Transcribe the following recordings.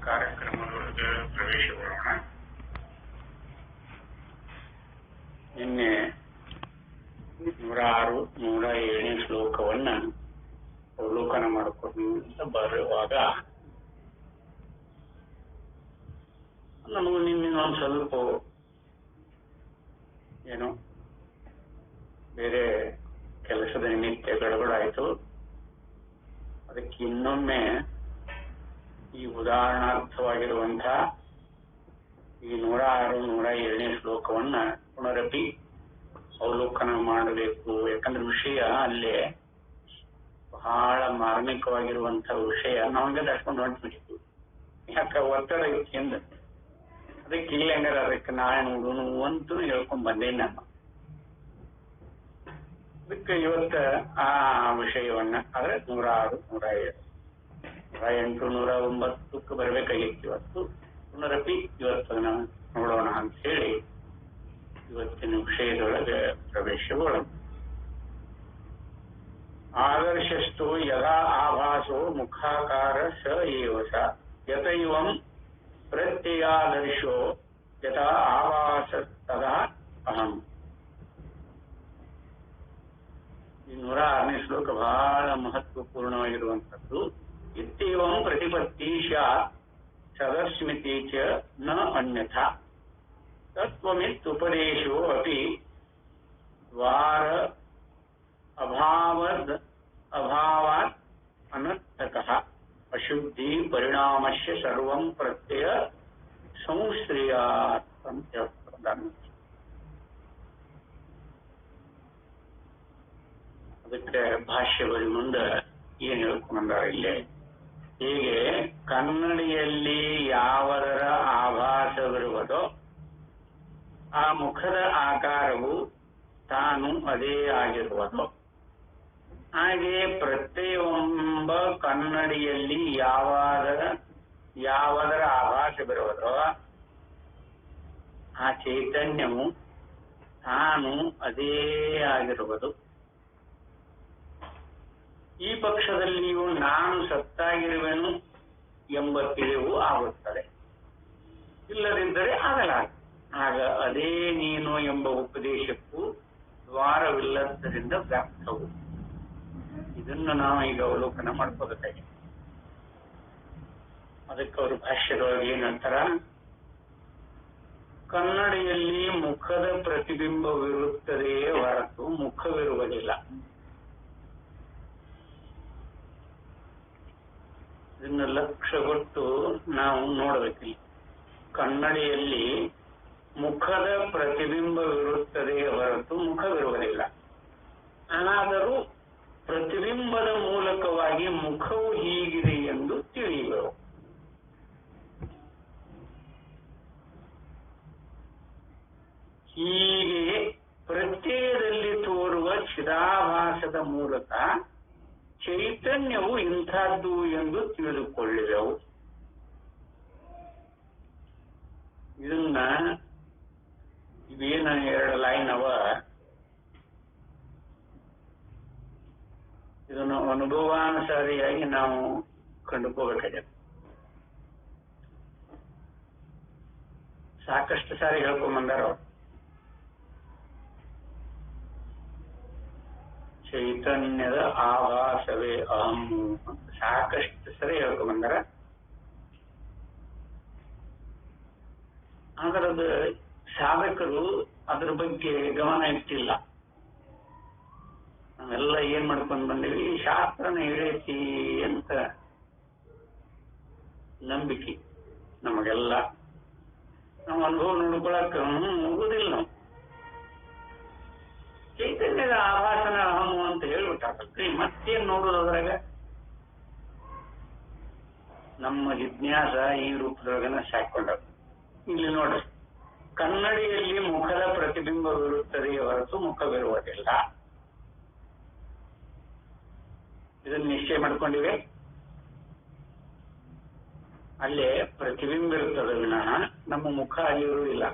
ಕಾರ್ಯಕ್ರಮದೊಳಗೆ ಪ್ರವೇಶಗೊಳ್ಳೋಣ. ನಿನ್ನೆ 106, 107ನೇ ಶ್ಲೋಕವನ್ನ ಅವಲೋಕನ ಮಾಡಿಕೊಂಡು ಬರುವಾಗ ನಮಗೂ ನಿನ್ನೆ ಒಂದು ಸ್ವಲ್ಪ ಏನೋ ಬೇರೆ ಕೆಲಸದ ನಿಮಿತ್ತ ಗಡಬಡಾಯಿತು. ಅದಕ್ಕೆ ಇನ್ನೊಮ್ಮೆ ಈ ಉದಾಹರಣಾರ್ಥವಾಗಿರುವಂತಹ ಈ 106, 107ನೇ ಶ್ಲೋಕವನ್ನ ಪುನರಪಿ ಅವಲೋಕನ ಮಾಡಬೇಕು. ಯಾಕಂದ್ರೆ ವಿಷಯ ಅಲ್ಲೇ ಬಹಳ ಮಾರ್ಮಿಕವಾಗಿರುವಂತಹ ವಿಷಯ ನಮಗೆ ದರ್ಶನ ಹೊಂಟ್ಬಿಟ್ಟಿತ್ತು. ಯಾಕೆ ಒತ್ತಡ ಇತ್ತೆಂದ ಅದಕ್ಕೆ ಇಲ್ಲ ಹಂಗಾರೆ ಅದಕ್ಕೆ ನಾಳೆ ನೋಡೋಣ ಅಂತೂ ಹೇಳ್ಕೊಂಡ್ ಬಂದೇನೆ ನಾನು. ಅದಕ್ಕೆ ಇವತ್ತ ಆ ವಿಷಯವನ್ನ ಆದ್ರೆ 106, 107, 108, 109ಕ್ಕೆ ಬರ್ಬೇಕಾಗಿತ್ತು. ಇವತ್ತು ಪುನರಪಿ ಇವತ್ತನ್ನ ನೋಡೋಣ ಅಂತ ಹೇಳಿ ಇವತ್ತಿನ ವಿಷಯದೊಳಗೆ ಪ್ರವೇಶಗೊಳ್ಳೋಣ. ಆದರ್ಶಸ್ತು ಯದಾ ಆಭಾಸೋ ಮುಖಾಕಾರ ಸ ಏವ ಸ ಯತೈವಂ ಪ್ರತ್ಯಯಾದರ್ಶೋ ಯಥಾ ಆಭಾಸ ತದಾ ಅಹಂ. ಈ 106ನೇ ಶ್ಲೋಕ ಬಹಳ ಮಹತ್ವಪೂರ್ಣವಾಗಿರುವಂಥದ್ದು. ಇತ್ಯೇವಂ ಪ್ರತಿಪತ್ತಿ ಸದಸ್ಮಿತಿ ಚ ನ ಅನ್ಯಥಾ ತತ್ವಮಿತ್ಯುಪದೇಶೋ ಅಪಿ ದ್ವಾರ ಅಭಾವಾತ್ ಅನರ್ಥಕಃ ಅಶುದ್ಧಿ ಪರಿಣಾಮಸ್ಯ ಸರ್ವಂ ಪ್ರತ್ಯಯ ಸಂಶ್ರಯಾತ್ ಅಂತ ಹೇಳ್ತಾರೆ. ಅದಕ್ಕೆ ಭಾಷ್ಯದಲ್ಲಿ ಮುಂದೆ ಏನ್ ಹೇಳ್ಕೊಂಡಾರ ಇಲ್ಲೇ, ಹೀಗೆ ಕನ್ನಡಿಯಲ್ಲಿ ಯಾವುದರ ಆಭಾಸವಿರುವುದೋ ಆ ಮುಖದ ಆಕಾರವು ತಾನು ಅದೇ ಆಗಿರುವುದು. ಹಾಗೆ ಪ್ರತ್ಯಯವೆಂಬ ಕನ್ನಡಿಯಲ್ಲಿ ಯಾವುದರ ಆಭಾಸವಿರುವುದೋ ಆ ಚೈತನ್ಯವು ತಾನು ಅದೇ ಆಗಿರುವುದು. ಈ ಪಕ್ಷದಲ್ಲಿಯೂ ನಾನು ಸತ್ತಾಗಿರುವೆನು ಎಂಬ ತಿಳಿವು ಆಗುತ್ತದೆ. ಇಲ್ಲದಿದ್ದರೆ ಆಗಲಾಗ. ಆಗ ಅದೇ ನೀನು ಎಂಬ ಉಪದೇಶಕ್ಕೂ ದ್ವಾರವಿಲ್ಲದ್ದರಿಂದ ವ್ಯರ್ಥವು. ಇದನ್ನು ನಾವು ಈಗ ಅವಲೋಕನ ಮಾಡ್ಕೋಬೇಕಾಗಿದೆ. ಅದಕ್ಕೆ ಅವರು ಭಾಷ್ಯದೊಳಗೆ ಏನಂತಾರ, ಕನ್ನಡಿಯಲ್ಲಿ ಮುಖದ ಪ್ರತಿಬಿಂಬವಿರುತ್ತದೆಯೇ ಹೊರತು ಮುಖವಿರುವುದಿಲ್ಲ. ಇದನ್ನ ಲಕ್ಷ್ಯ ಕೊಟ್ಟು ನಾವು ನೋಡಬೇಕಿಲ್ಲ. ಕನ್ನಡಿಯಲ್ಲಿ ಮುಖದ ಪ್ರತಿಬಿಂಬವಿರುತ್ತದೆ ಹೊರತು ಮುಖವಿರುವುದಿಲ್ಲ. ಆದರೂ ಪ್ರತಿಬಿಂಬದ ಮೂಲಕವಾಗಿ ಮುಖವು ಹೀಗಿದೆ ಎಂದು ತಿಳಿಯುವರು. ಹೀಗೆ ಪ್ರತ್ಯಯದಲ್ಲಿ ತೋರುವ ಚಿದಾಭಾಸದ ಮೂಲಕ ಚೈತನ್ಯವು ಇಂಥದ್ದು ಎಂದು ತಿಳಿದುಕೊಳ್ಳುವೆವು. ಇದನ್ನ ಇವೇನ 2 ಲೈನ್ ಅವ, ಇದನ್ನು ಅನುಭವಾನುಸಾರಿಯಾಗಿ ನಾವು ಕಂಡುಕೋಬೇಕಾಗಿದೆ. ಸಾಕಷ್ಟು ಸಾರಿ ಹೇಳ್ಕೊಂಡ್ಬಂದಾರ. ಚೈತನ್ಯದ ಆಭಾಸವೇ ಅಹಂ ಸಾಕಷ್ಟು ಸರಿ ಹೇಳ್ಕೊಂಡ್ಬಂದಾರ. ಅದರದ ಸಾಧಕರು ಅದ್ರ ಬಗ್ಗೆ ಗಮನ ಇಟ್ಟಿಲ್ಲ. ನಾವೆಲ್ಲ ಏನ್ ಮಾಡ್ಕೊಂಡು ಬಂದಿವಿ, ಶಾಸ್ತ್ರನ ಹೇಳೈತಿ ಅಂತ ನಂಬಿಕೆ ನಮಗೆಲ್ಲ. ನಾವು ಅನುಭವ ನೋಡ್ಕೊಳಕ್ ಹೋಗುದಿಲ್ಲ. ನಾವು ಚೈತನ್ಯದ ಆಭಾಸನ ಅಹಮು ಅಂತ ಹೇಳ್ಬಿಟ್ಟಾಕಲ್ರಿ, ಮತ್ತೇನ್ ನೋಡುವುದ್ರಾಗ? ನಮ್ಮ ಜಿಜ್ಞಾಸ ಈ ರೂಪದೊಳಗನ ಸಾಕೊಂಡ. ಇಲ್ಲಿ ನೋಡ್ರಿ, ಕನ್ನಡಿಯಲ್ಲಿ ಮುಖದ ಪ್ರತಿಬಿಂಬವಿರುತ್ತದೆ ಹೊರತು ಮುಖವಿರುವುದಿಲ್ಲ. ಇದನ್ನು ನಿಶ್ಚಯ ಮಾಡ್ಕೊಂಡಿವೆ. ಅಲ್ಲೇ ಪ್ರತಿಬಿಂಬ ಇರುತ್ತದೆ ವಿನಃ ನಮ್ಮ ಮುಖ ಅಲ್ಲಿ ಇರುವುದಿಲ್ಲ.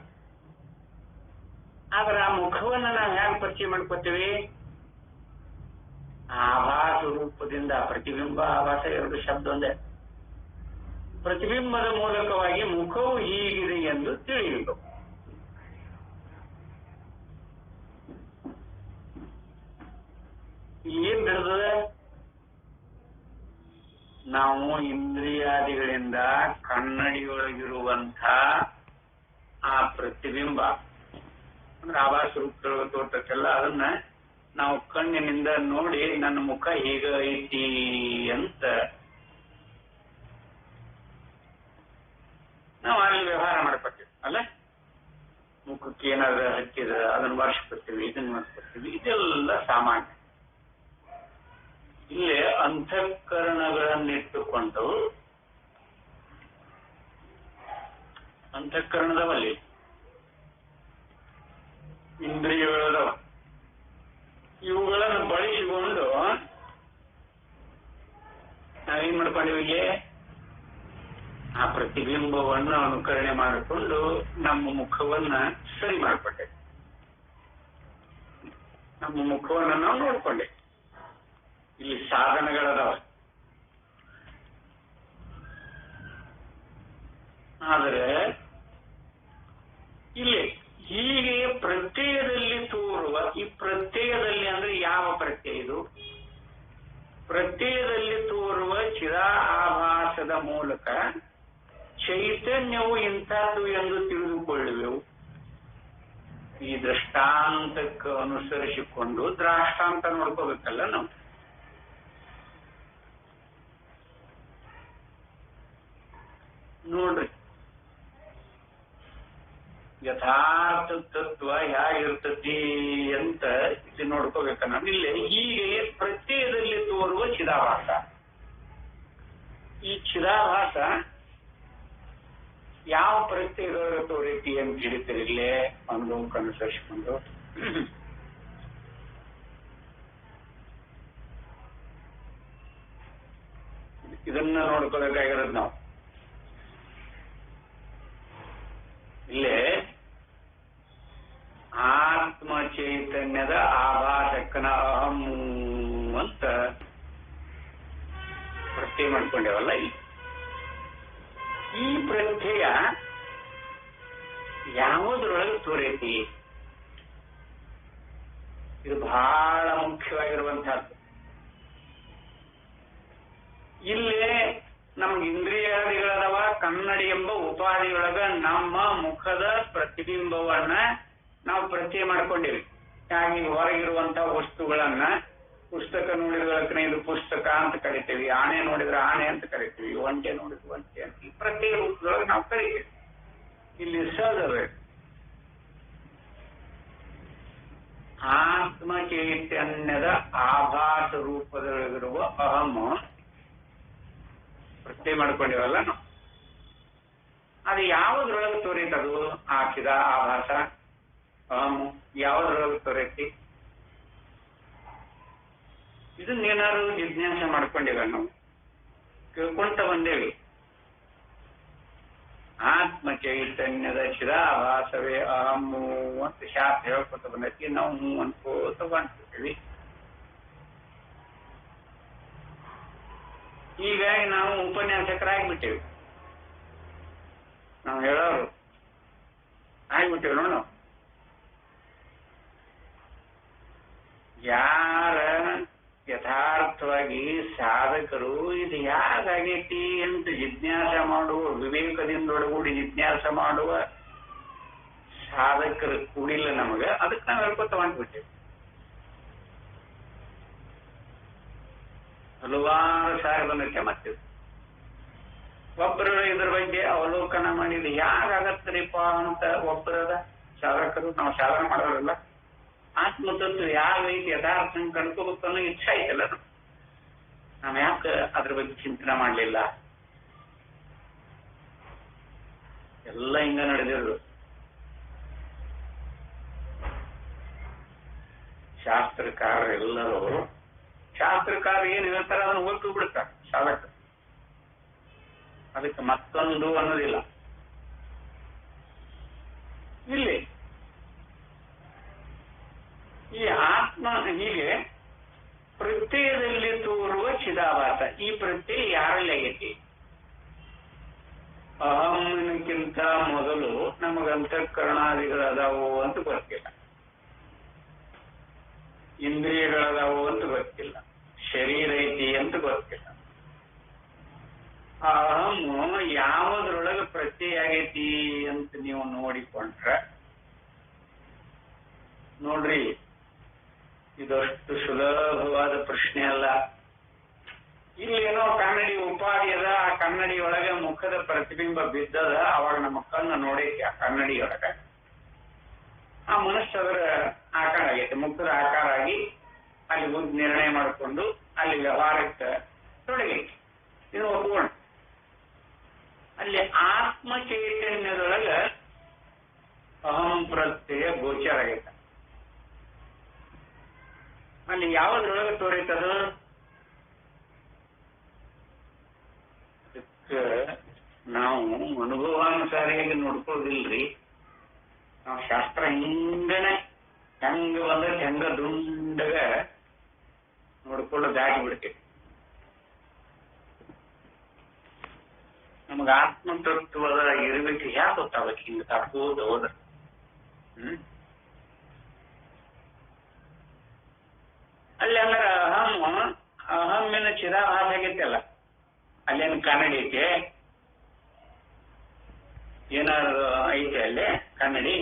ಆದ್ರೆ ಆ ಮುಖವನ್ನ ನಾವು ಹೇಗೆ ಪರಿಚಯ ಮಾಡ್ಕೋತೀವಿ? ಆಭಾಸ ರೂಪದಿಂದ. ಪ್ರತಿಬಿಂಬ ಆಭಾಸ 2 ಶಬ್ದ ಒಂದೇ. ಪ್ರತಿಬಿಂಬದ ಮೂಲಕವಾಗಿ ಮುಖವು ಹೀಗಿದೆ ಎಂದು ತಿಳಿಯಿತು. ಏನ್ ನಡೆದ? ನಾವು ಇಂದ್ರಿಯಾದಿಗಳಿಂದ ಕನ್ನಡಿಯೊಳಗಿರುವಂಥ ಆ ಪ್ರತಿಬಿಂಬ ಅಂದ್ರೆ ಆಭಾಸ ರೂಪದೊಳಗೆ ತೋರ್ತಕ್ಕೆಲ್ಲ ಅದನ್ನ ನಾವು ಕಣ್ಣಿನಿಂದ ನೋಡಿ ನನ್ನ ಮುಖ ಹೀಗ ಐತಿ ಅಂತ ನಾವು ಅಲ್ಲಿ ವ್ಯವಹಾರ ಮಾಡ್ಕೊತೀವಿ ಅಲ್ಲ. ಮುಖಕ್ಕೆ ಏನಾದ್ರು ಹಚ್ಚಿದ ಅದನ್ನ ವರ್ಷಕೊಡ್ತೀವಿ, ಇದನ್ನ ಮಾಡ್ಕೊಡ್ತೀವಿ, ಇದೆಲ್ಲ ಸಾಮಾನ್ಯ. ಇಲ್ಲೇ ಅಂತಃಕರಣಗಳನ್ನಿಟ್ಟುಕೊಂಡು ಅಂತಃಕರಣದವಲ್ಲಿ ಇಂದ್ರಿಯಗಳದವ ಇವುಗಳನ್ನು ಬಳಸಿಕೊಂಡು ನಾವೇನ್ ಮಾಡ್ಕೊಂಡಿವಿ? ಇಲ್ಲಿ ಆ ಪ್ರತಿಬಿಂಬವನ್ನು ಅನುಕರಣೆ ಮಾಡಿಕೊಂಡು ನಮ್ಮ ಮುಖವನ್ನ ಸರಿ ಮಾಡಿಕೊಂಡೆ, ನಮ್ಮ ಮುಖವನ್ನು ನಾವು ನೋಡ್ಕೊಂಡೆ. ಇಲ್ಲಿ ಸಾಧನಗಳದಾವ. ಆದರೆ ಇಲ್ಲಿ ಹೀಗೆ ಪ್ರತ್ಯಯದಲ್ಲಿ ತೋರುವ ಈ ಪ್ರತ್ಯಯದಲ್ಲಿ ಅಂದ್ರೆ ಯಾವ ಪ್ರತ್ಯಯ ಇದು? ಪ್ರತ್ಯಯದಲ್ಲಿ ತೋರುವ ಚಿರಾಭಾಸದ ಮೂಲಕ ಚೈತನ್ಯವು ಇಂಥದ್ದು ಎಂದು ತಿಳಿದುಕೊಳ್ಳುವೆವು. ಈ ದೃಷ್ಟಾಂತಕ್ಕೆ ಅನುಸರಿಸಿಕೊಂಡು ದ್ರಾಷ್ಟಾಂತ ನೋಡ್ಕೋಬೇಕಲ್ಲ ನಾವು. ನೋಡ್ರಿ, ಯಥಾರ್ಥ ತತ್ವ ಹೇಗಿರ್ತತಿ ಅಂತ ಇಲ್ಲಿ ನೋಡ್ಕೋಬೇಕ ನಾವು. ಇಲ್ಲಿ ಹೀಗೆ ಪ್ರತ್ಯಯದಲ್ಲಿ ತೋರುವ ಚಿದಾಭಾಸ, ಈ ಚಿದಾಭಾಸ ಯಾವ ಪ್ರತ್ಯಯದೊಳಗೆ ತೋರೈತಿ ಅಂತ ಹೇಳ್ತೀರಿ? ಇಲ್ಲೇ ಒಂದು ಅನುಸರಿಸಿಕೊಂಡು ಇದನ್ನ ನೋಡ್ಕೋಬೇಕಾಗಿರೋದು ನಾವು. ಇಲ್ಲೇ ಆತ್ಮ ಚೈತನ್ಯದ ಆಭಾಸಕ್ಕನ ಅಹಂ ಅಂತ ಪ್ರತ್ಯಯ ಮಾಡ್ಕೊಂಡೇವಲ್ಲ. ಈ ಪ್ರತ್ಯಯ ಯಾವುದ್ರೊಳಗೆ ತೋರೈತಿ? ಇದು ಬಹಳ ಮುಖ್ಯವಾಗಿರುವಂತಹದ್ದು. ಇಲ್ಲೇ ನಮ್ಗೆ ಇಂದ್ರಿಯಾದಿಗಳದವ, ಕನ್ನಡಿ ಎಂಬ ಉಪಾಧಿಯೊಳಗ ನಮ್ಮ ಮುಖದ ಪ್ರತಿಬಿಂಬವನ್ನ ನಾವು ಪ್ರತ್ಯಯ ಮಾಡ್ಕೊಂಡಿವಿ. ಹಾಗೆ ಹೊರಗಿರುವಂತಹ ವಸ್ತುಗಳನ್ನ, ಪುಸ್ತಕ ನೋಡಿದ್ರೆ ಇದು ಪುಸ್ತಕ ಅಂತ ಕರಿತೀವಿ, ಆನೆ ನೋಡಿದ್ರೆ ಆನೆ ಅಂತ ಕರಿತೀವಿ, ಒಂಟೆ ನೋಡಿದ್ರೆ ಒಂಟೆ ಅಂತ ಈ ಪ್ರತ್ಯೇಕ ರೂಪದೊಳಗೆ ನಾವು ಕರಿತೀವಿ. ಇಲ್ಲಿ ಸಹಜವೇ ಆತ್ಮ ಚೈತನ್ಯದ ಆಭಾಸ ರೂಪದೊಳಗಿರುವ ಅಹಂ ಪ್ರತ್ಯಯ ಮಾಡ್ಕೊಂಡಿವಲ್ಲ ನಾವು. ಅದು ಯಾವುದ್ರೊಳಗೆ ತೋರಿತದು? ಹಾಕಿದ ಆಭಾಸ ಅಹಂ ಯಾವುದ್ರೊಳಗೆ ತೋರೈತಿ? ಇದನ್ನೇನಾದ್ರು ಜಿಜ್ಞಾಸೆ ಮಾಡ್ಕೊಂಡಿವ ನಾವು, ಕೇಳ್ಕೊಂತ ಬಂದೇವಿ. ಆತ್ಮ ಚೈತನ್ಯದ ಚಿದಾಭಾಸವೇ ಅಹಮ್ಮು ಅಂತ ಶಾಸ್ತ್ರ ಹೇಳ್ಕೊತ ಬಂದೈತಿ. ನಾವು ಅನ್ಕೋತ ಬಂದ್ಬಿಡ್ತೀವಿ. ಹೀಗಾಗಿ ನಾವು ಉಪನ್ಯಾಸಕರಾಗ್ಬಿಟ್ಟೇವಿ, ನಾವು ಹೇಳೋರು ಆಗ್ಬಿಟ್ಟೇವಿ ನೋಡು. ಯಾರ ಯಥಾರ್ಥವಾಗಿ ಸಾಧಕರು ಇದು ಯಾಕಾಗೈತಿ ಅಂತ ಜಿಜ್ಞಾಸ ಮಾಡುವ, ವಿವೇಕದಿಂದೊಳಗೂಡಿ ಜಿಜ್ಞಾಸ ಮಾಡುವ ಸಾಧಕರು ಕೂಡಿಲ್ಲ ನಮಗ, ಅದಕ್ಕೆ ನಾವು ಹೇಳ್ಕೊತ ಬಂದ್ಬಿಟ್ಟೇವಿ. ಹಲವಾರು ಸಾರಿ ಬಂದಕ್ಕೆ ಮತ್ತೆ ಒಬ್ಬರು ಇದ್ರ ಬಗ್ಗೆ ಅವಲೋಕನ ಮಾಡಿದ ಯಾಕಾಗತ್ತರಿಪ್ಪ ಅಂತ ಒಬ್ಬರದ ಸಾಧಕರು, ನಾವು ಸಾಧನೆ ಮಾಡೋರಲ್ಲ, ಆತ್ಮತತ್ವ ಯಾವ ಐತಿ ಯಥಾರ್ಥ ಕಂಡ್ಕೋಬೇಕು ಅನ್ನೋ ಇಚ್ಛೆ ಐತಲ್ಲ, ನಾವ್ ಯಾಕೆ ಅದ್ರ ಬಗ್ಗೆ ಚಿಂತನೆ ಮಾಡ್ಲಿಲ್ಲ? ಎಲ್ಲ ಹಿಂಗ ನಡೆದಿರೋದು. ಶಾಸ್ತ್ರಕಾರರೆಲ್ಲರೂ ಶಾಸ್ತ್ರಕಾರ ಏನ್ ಹೇಳ್ತಾರೆ ಅದನ್ನು ಹೋಗಿ ಬಿಡ್ತಾರೆ ಸಾಧಕ. ಅದಕ್ಕೆ ಮತ್ತೊಂದು ಅನ್ನೋದಿಲ್ಲ. ಇಲ್ಲಿ ಈ ಆತ್ಮ ಹೀಗೆ ಪ್ರತ್ಯಯದಲ್ಲಿ ತೋರುವ ಚಿದಾಭಾಸ, ಈ ಪ್ರತ್ಯಯ ಯಾರಲ್ಲಿ ಆಗೈತಿ? ಹುಟ್ಟೋದಕ್ಕಿಂತ ಮೊದಲು ನಮಗ ಅಂತಃಕರಣಾದಿಗಳದಾವು ಅಂತ ಗೊತ್ತಿಲ್ಲ, ಇಂದ್ರಿಯಗಳದಾವು ಅಂತ ಗೊತ್ತಿಲ್ಲ, ಶರೀರ ಐತಿ ಅಂತ ಗೊತ್ತಿಲ್ಲ. ಅಹಮ್ಮು ಯಾವುದ್ರೊಳಗೆ ಪ್ರತ್ಯಯ ಆಗೈತಿ ಅಂತ ನೀವು ನೋಡಿಕೊಂಡ್ರೆ ನೋಡ್ರಿ, ಇದಷ್ಟು ಸುಲಭವಾದ ಪ್ರಶ್ನೆ ಅಲ್ಲ. ಇಲ್ಲೇನೋ ಕನ್ನಡಿ ಉಪಾಧಿ ಅದ, ಆ ಕನ್ನಡಿ ಒಳಗೆ ಮುಖದ ಪ್ರತಿಬಿಂಬ ಬಿದ್ದದ, ಅವಾಗ ನಮ್ಮ ಕಣ್ಣು ನೋಡೈತಿ ಆ ಕನ್ನಡಿಯೊಳಗ. ಆ ಮನಸ್ಸು ಅದರ ಆಕಾರ ಆಗೈತೆ, ಮುಖದ ಆಕಾರ ಆಗಿ ಅಲ್ಲಿ ಒಂದು ನಿರ್ಣಯ ಮಾಡಿಕೊಂಡು ಅಲ್ಲಿ ವ್ಯವಹಾರಕ್ಕೆ ತೊಡಗೈತಿ. ಇದು ಒಪ್ಕೊಂಡು ಅಲ್ಲಿ ಆತ್ಮ ಚೈತನ್ಯದೊಳಗ ಅಹಂ ಪ್ರತ್ಯಯ ಗೋಚರ ಆಗೈತ. ಅಲ್ಲಿ ಯಾವುದ್ರೊಳಗೆ ತೋರೈತದ? ಅದಕ್ಕೆ ನಾವು ಅನುಭವಾನುಸಾರಿಯಾಗಿ ನೋಡ್ಕೊಳ್ಳೋದಿಲ್ರಿ. ನಾವು ಶಾಸ್ತ್ರ ಹಿಂಗನೆ ಹೆಂಗ ಬಂದ್ರೆ ಹೆಂಗ ದುಂಡಗ ನೋಡ್ಕೊಳ್ಳೋ ದಾಟಿ ಬಿಡ್ತೀವಿ. ನಮಗ ಆತ್ಮತತ್ವದ ಇರಬೇಕು ಯಾಕೆ ಗೊತ್ತಾಗಬೇಕು? ಹಿಂಗ ತಪ್ಪೋದು ಹೋದ ಅಲ್ಲಿ ಅಂದ್ರೆ ಅಹಮ್ಮಿನ ಚಿರಾಭಾಸ ಆಗೈತಲ್ಲ, ಅಲ್ಲೇನು ಕನ್ನಡಿ ಐತೆ, ಏನಾದ್ರು ಐತೆ ಅಲ್ಲಿ ಕನ್ನಡಿ.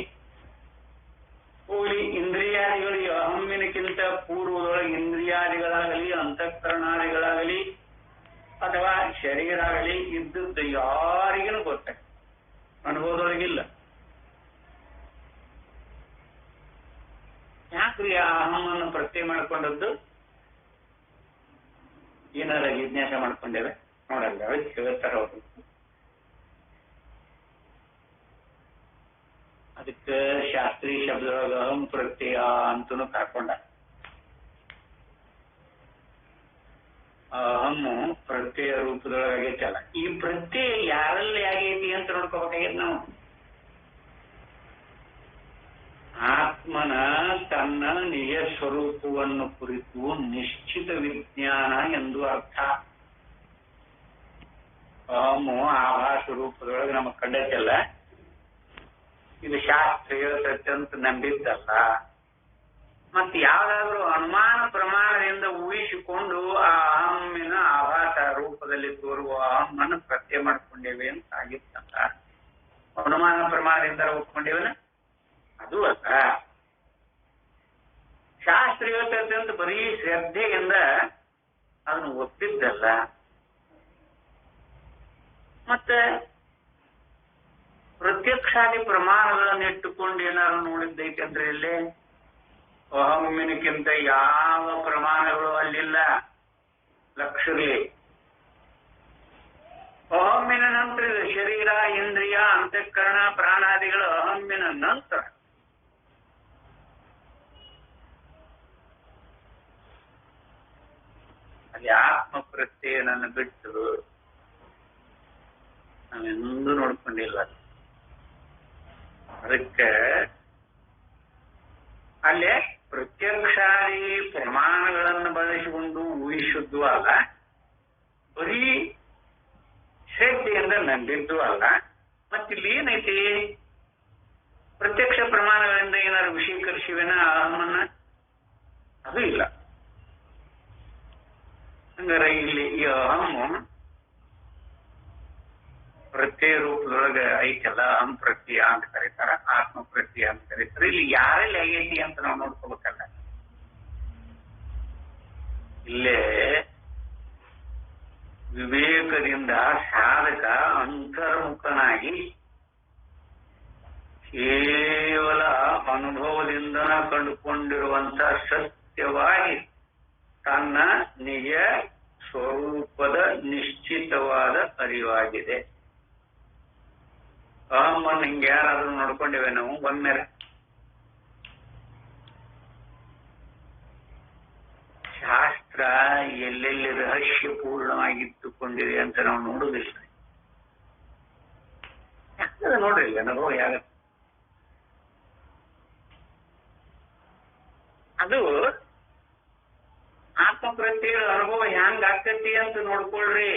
ಹೋಗಿ ಇಂದ್ರಿಯಾದಿಗಳು ಅಹಮ್ಮಿನಕ್ಕಿಂತ ಪೂರ್ವದೊಳಗೆ ಇಂದ್ರಿಯಾದಿಗಳಾಗಲಿ ಅಂತಃಕರಣಾದಿಗಳಾಗಲಿ ಅಥವಾ ಶರೀರ ಆಗಲಿ ಇದ್ದದ್ದು ಯಾರಿಗೂ ಗೊತ್ತಾಗ, ಅನುಭವದೊಳಗಿಲ್ಲ. ಯಾಕ್ರಿ ಆ ಅಹಮ್ಮನ್ನು ಪ್ರತ್ಯಯ ಮಾಡ್ಕೊಂಡದ್ದು? ಏನಾರ ಜಿಜ್ಞಾಸ ಮಾಡ್ಕೊಂಡೇವೆ ನೋಡಲ್ಲ, ಹೇಳ್ತಾರ ಅವರು. ಅದಕ್ಕೆ ಶಾಸ್ತ್ರೀಯ ಶಬ್ದದೊಳಗ ಅಹಂ ಪ್ರತ್ಯಯ ಅಂತನೂ ಕರ್ಕೊಂಡ. ಅಹಮ್ಮು ಪ್ರತ್ಯಯ ರೂಪದೊಳಗೆ ಆಗೈತಲ್ಲ, ಈ ಪ್ರತ್ಯಯ ಯಾರಲ್ಲಿ ಆಗೈತಿ ಅಂತ ನೋಡ್ಕೋಬೇಕಾಗೈತಿ ನಾವು. ಆತ್ಮನ ತನ್ನ ನಿಜ ಸ್ವರೂಪವನ್ನು ಕುರಿತು ನಿಶ್ಚಿತ ವಿಜ್ಞಾನ ಎಂದು ಅರ್ಥ. ಅಹಮ್ಮು ಆಭಾಸ ರೂಪದೊಳಗೆ ನಮಗ್ ಕಂಡೈತಲ್ಲ, ಇದು ಶಾಸ್ತ್ರ ಹೇಳ್ತೈತೆ ಅಂತ ನಂಬಿದ್ದಲ್ಲ. ಮತ್ತೆ ಯಾವ್ದಾದ್ರು ಅನುಮಾನ ಪ್ರಮಾಣದಿಂದ ಊಹಿಸಿಕೊಂಡು ಆ ಅಹಮ್ಮಿನ ಆಭಾಸ ರೂಪದಲ್ಲಿ ತೋರುವ ಅಹಮ್ಮನ್ನು ಪ್ರತ್ಯಯ ಮಾಡ್ಕೊಂಡೇವೆ ಅಂತ ಆಗಿತ್ತಲ್ಲ. ಅನುಮಾನ ಪ್ರಮಾಣದಿಂದ ಒಪ್ಕೊಂಡೇವನ? ಅದು ಅಲ್ಲ. ಶಾಸ್ತ್ರ ಹೇಳ್ತೈತೆ ಅಂತ ಬರೀ ಶ್ರದ್ಧೆಯಿಂದ ಅದನ್ನು ಒಪ್ಪಿದ್ದಲ್ಲ. ಮತ್ತೆ ಪ್ರತ್ಯಕ್ಷಾದಿ ಪ್ರಮಾಣಗಳನ್ನು ಇಟ್ಟುಕೊಂಡು ಏನಾದ್ರು ನೋಡಿದ್ದೈತೆ ಅಂದ್ರೆ ಇಲ್ಲೇ ಅಹಮ್ಮಿನಕ್ಕಿಂತ ಯಾವ ಪ್ರಮಾಣಗಳು ಅಲ್ಲಿಲ್ಲ. ಲಕ್ಷಲಿ ಅಹಮ್ಮಿನ ನಂತರ ಇದು ಶರೀರ, ಇಂದ್ರಿಯ, ಅಂತಃಕರಣ, ಪ್ರಾಣಾದಿಗಳು ಅಹಮ್ಮಿನ ನಂತರ. ಅಲ್ಲಿ ಆತ್ಮ ಪ್ರತ್ಯಯನನ್ನು ಬಿಟ್ಟು ನಾವೆಂದೂ ನೋಡ್ಕೊಂಡಿಲ್ಲ. ಅದಕ್ಕೆ ಅಲ್ಲೇ ಪ್ರತ್ಯಕ್ಷಾದಿ ಪ್ರಮಾಣಗಳನ್ನು ಬಳಸಿಕೊಂಡು ಊಹಿಸಿದ್ದು ಅಲ್ಲ, ಬರೀ ಶ್ರದ್ಧೆಯಿಂದ ನಂಬಿದ್ದು ಅಲ್ಲ. ಮತ್ತಿಲ್ಲಿ ಏನೈತಿ? ಪ್ರತ್ಯಕ್ಷ ಪ್ರಮಾಣಗಳಿಂದ ಏನಾದ್ರು ವಿಷೀಕರಿಸಿವೆನ ಅಹಮ್ಮನ್ನ? ಅದು ಇಲ್ಲ. ಹಂಗಾರೆ ಇಲ್ಲಿ ಈ ಅಹಮ್ಮು ಪ್ರತ್ಯಯ ರೂಪದೊಳಗೆ ಐತಲ್ಲ, ಅಹಂ ಪ್ರತ್ಯಯ ಅಂತ ಕರೀತಾರ, ಆತ್ಮ ಪ್ರತ್ಯಯ ಅಂತ ಕರೀತಾರೆ. ಇಲ್ಲಿ ಯಾರಲ್ಲಿ ಆಗೈತಿ ಅಂತ ನಾವು ನೋಡ್ಕೋಬೇಕಲ್ಲ. ಇಲ್ಲೇ ವಿವೇಕದಿಂದ ಸಾಧಕ ಅಂತರ್ಮುಖನಾಗಿ ಕೇವಲ ಅನುಭವದಿಂದ ಕಂಡುಕೊಂಡಿರುವಂತ ಸತ್ಯವಾಗಿ ತನ್ನ ನಿಜ ಸ್ವರೂಪದ ನಿಶ್ಚಿತವಾದ ಅರಿವಾಗಿದೆ. ಅಹಮ್ಮನ್ನು ಹಿಂಗೆ ಯಾರಾದ್ರೂ ನೋಡ್ಕೊಂಡಿವೆ ನಾವು ಒಮ್ಮೆ? ಶಾಸ್ತ್ರ ಎಲ್ಲೆಲ್ಲಿ ರಹಸ್ಯಪೂರ್ಣವಾಗಿಟ್ಟುಕೊಂಡಿದೆ ಅಂತ ನಾವು ನೋಡುವುದಿಲ್ಲ. ಯಾಕಂದ್ರೆ ನೋಡ್ರಿ ಅನುಭವ ಯಾಗತ್ತೆ. ಅದು ಆತ್ಮಪ್ರತ್ಯಯ ಅನುಭವ ಹೆಂಗ್ ಆಗ್ತೈತಿ ಅಂತ ನೋಡ್ಕೊಳ್ರಿ.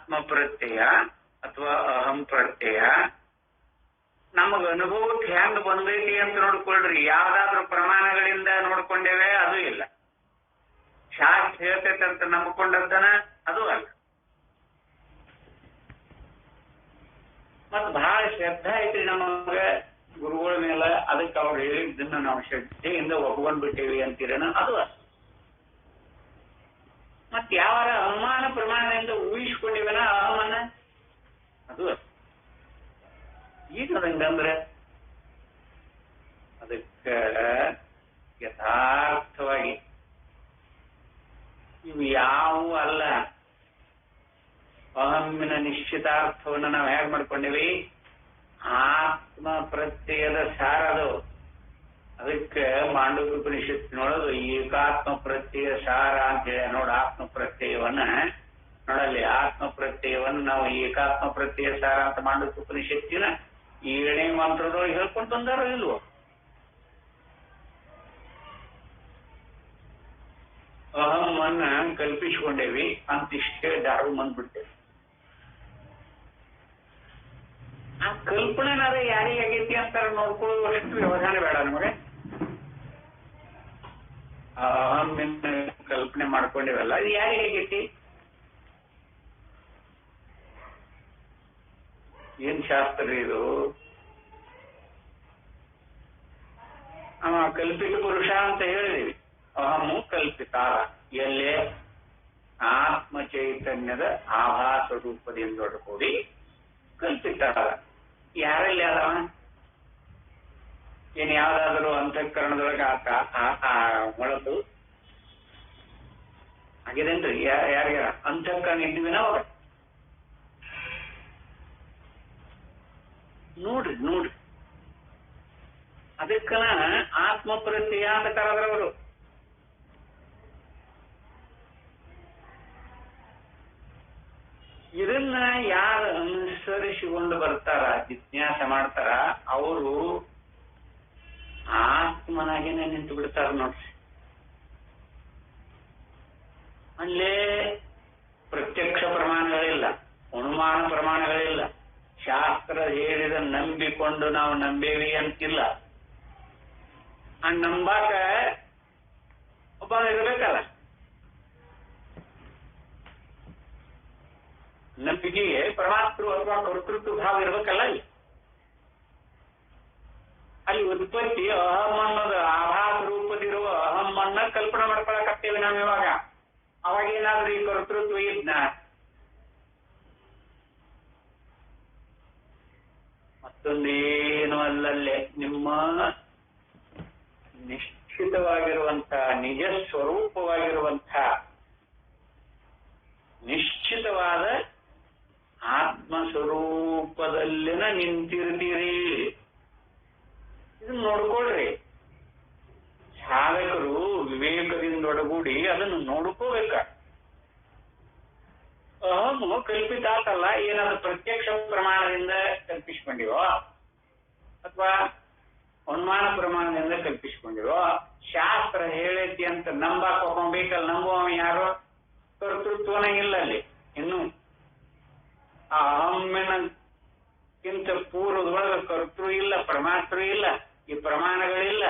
ಆತ್ಮ ಪ್ರತ್ಯಯ ಅಥವಾ ಅಹಂ ಪ್ರತ್ಯಯ ನಮಗ ಅನುಭವಕ್ಕೆ ಹೆಂಗ್ ಬಂದೈತಿ ಅಂತ ನೋಡ್ಕೊಳ್ರಿ. ಯಾವ್ದಾದ್ರು ಪ್ರಮಾಣಗಳಿಂದ ನೋಡ್ಕೊಂಡೇವೆ ಅದು ಇಲ್ಲ, ಶಾಸ್ತ್ರ ಹೇಳ್ತೈತೆ ಅಂತ ನಂಬಿಕೊಂಡದ್ದನ ಅದು ಅಲ್ಲ. ಮತ್ ಬಹಳ ಶ್ರದ್ಧಾ ಐತ್ರಿ ನಮಗ ಗುರುಗಳ ಮೇಲೆ, ಅದಕ್ಕೆ ಅವ್ರು ಹೇಳಿದ್ದನ್ನ ನಾವು ಶ್ರದ್ಧೆಯಿಂದ ಒಪ್ಕೊಂಡ್ಬಿಟ್ಟೇವಿ ಅಂತೀರೇನ ಅದು ಅಲ್ಲ. ಮತ್ ಯಾವಾರ ಅನುಮಾನ ಪ್ರಮಾಣದಿಂದ ಊಹಿಸ್ಕೊಂಡಿವನ ಅಹಮನ ಅದು ಅಲ್ಲ. ಈಗ ಅದಂಗಂದ್ರೆ ಅದಕ್ಕ ಯಥಾರ್ಥವಾಗಿ ಇವು ಯಾವೂ ಅಲ್ಲ. ಅಹಮ್ಮಿನ ನಿಶ್ಚಿತಾರ್ಥವನ್ನು ನಾವು ಹೇಗೆ ಮಾಡ್ಕೊಂಡಿವಿ? ಆತ್ಮ ಪ್ರತ್ಯಯದ ಸಾರ ಅದು. ಅದಕ್ಕೆ ಮಾಂಡವ್ಯ ಉಪನಿಷತ್ತಿನೊಳಗೆ ಏಕಾತ್ಮ ಪ್ರತ್ಯಯ ಸಾರ ಅಂತ ಹೇಳಿ ನೋಡ. ಆತ್ಮ ಪ್ರತ್ಯಯವನ್ನ ನೋಡಲ್ಲಿ, ಆತ್ಮ ಪ್ರತ್ಯಯವನ್ನ ನಾವು ಏಕಾತ್ಮ ಪ್ರತ್ಯಯ ಸಾರ ಅಂತ ಮಾಂಡವ್ಯ ಉಪನಿಷತ್ತಿನ 7ನೇ ಮಂತ್ರದೊಳಗೆ ಹೇಳ್ಕೊಂಡು ಬಂದಾರೋ ಇಲ್ವೋ? ಅಹಮ್ಮನ್ನ ಕಲ್ಪಿಸಿಕೊಂಡೇವಿ ಅಂತಿಷ್ಟೇ ದಾರು ಬಂದ್ಬಿಡ್ತೇವೆ. ಆ ಕಲ್ಪನೆನಾದ್ರೆ ಯಾರಿಗಾಗೈತಿ ಅಂತಾರ ನೋಡ್ಕೊಳ್ಳುವಷ್ಟು ವ್ಯವಧಾನ ಬೇಡ ನಮಗೆ. ಅಹಮ್ಮಿನ ಕಲ್ಪನೆ ಮಾಡ್ಕೊಂಡಿವಲ್ಲ, ಅದು ಯಾರಿಗಾಗೈತಿ? ಏನ್ ಶಾಸ್ತ್ರ ಇದು? ಅವ ಕಲ್ಪಿತ ಪುರುಷ ಅಂತ ಹೇಳಿದೀವಿ. ಅಹಮು ಕಲ್ಪಿತ ಎಲ್ಲೇ ಆತ್ಮ ಚೈತನ್ಯದ ಆಭಾಸ ರೂಪದಿಂದ ಕೂಡಿ ಕಲ್ಪಿತ. ಯಾರಲ್ಲಿ ಅದಾವ? ಏನ್ ಯಾವ್ದಾದ್ರು ಅಂತಃಕರಣದೊಳಗೆ ಒಳದು ಆಗಿದೇನ್ರಿ? ಯಾರ್ಯಾರ ಅಂತಃಕರಣ ಇದ್ವಿನ ಅವಾಗ ನೋಡ್ರಿ ನೋಡ್ರಿ. ಅದಕ್ಕನ ಆತ್ಮ ಪ್ರತ್ಯಯ ಅಂತ ಕರೆದ್ರವರು. ಇದನ್ನ ಯಾರು ಅನುಸರಿಸಿಕೊಂಡು ಬರ್ತಾರ, ಜಿಜ್ಞಾಸ ಮಾಡ್ತಾರ, ಅವರು ಆತ್ಮನಾಗೇನೆ ನಿಂತು ಬಿಡ್ತಾರ ನೋಡ್ರಿ. ಅಲ್ಲೇ ಪ್ರತ್ಯಕ್ಷ ಪ್ರಮಾಣಗಳಿಲ್ಲ, ಅನುಮಾನ ಪ್ರಮಾಣಗಳಿಲ್ಲ, ಶಾಸ್ತ್ರ ಹೇಳಿದ ನಂಬಿಕೊಂಡು ನಾವು ನಂಬೇವಿ ಅಂತಿಲ್ಲ. ಆ ನಂಬಾಕ ಒಬ್ಬ ಇರ್ಬೇಕಲ್ಲ. ನಂಬಿಕೆಗೆ ಪರಮಾತ್ಮ ಅಥವಾ ಕರ್ತೃತ್ವ ಭಾವ ಇರ್ಬೇಕಲ್ಲ. ಅಲ್ಲಿ ಉತ್ಪತ್ತಿ ಅಹಂ ಅನ್ನೋದು ಆಭಾಸ ರೂಪದಿರುವ ಅಹಮ್ಮನ್ನ ಕಲ್ಪನೆ ಮಾಡ್ಕೊಳಕತ್ತೇವೆ ನಾವು. ಇವಾಗ ಅವಾಗೇನಾದ್ರೂ ಈ ಕರ್ತೃತ್ವ ಇದ್ನ? ಮತ್ತೊಂದೇನು ಅಲ್ಲಲ್ಲೇ ನಿಮ್ಮ ನಿಶ್ಚಿತವಾಗಿರುವಂತ ನಿಜ ಸ್ವರೂಪವಾಗಿರುವಂತ ನಿಶ್ಚಿತವಾದ ಆತ್ಮ ಸ್ವರೂಪದಲ್ಲಿನ ನಿಂತಿರ್ತೀರಿ. ಇದನ್ನ ನೋಡ್ಕೊಳ್ರಿ. ಸಾಧಕರು ವಿವೇಕದಿಂದೊಡಗೂಡಿ ಅದನ್ನು ನೋಡ್ಕೋಬೇಕ. ಅಹಮು ಕಲ್ಪಿತ ಆತಲ್ಲ, ಏನಾದ್ರು ಪ್ರತ್ಯಕ್ಷ ಪ್ರಮಾಣದಿಂದ ಕಲ್ಪಿಸ್ಕೊಂಡಿವೋ ಅಥವಾ ಅನುಮಾನ ಪ್ರಮಾಣದಿಂದ ಕಲ್ಪಿಸ್ಕೊಂಡಿವೋ, ಶಾಸ್ತ್ರ ಹೇಳೈತಿ ಅಂತ ನಂಬಾಕ್ ಹೋಗ್ಬೇಕಲ್ಲ. ನಂಬುವ ಯಾರು? ಕರ್ತೃತ್ವನ ಇಲ್ಲ ಅಲ್ಲಿ. ಇನ್ನು ಆ ಅಹಮ್ಮಿನಕ್ಕಿಂತ ಪೂರ್ವದೊಳಗೆ ಕರ್ತೃ ಇಲ್ಲ, ಪ್ರಮಾತೃ ಇಲ್ಲ, ಈ ಪ್ರಮಾಣಗಳಿಲ್ಲ.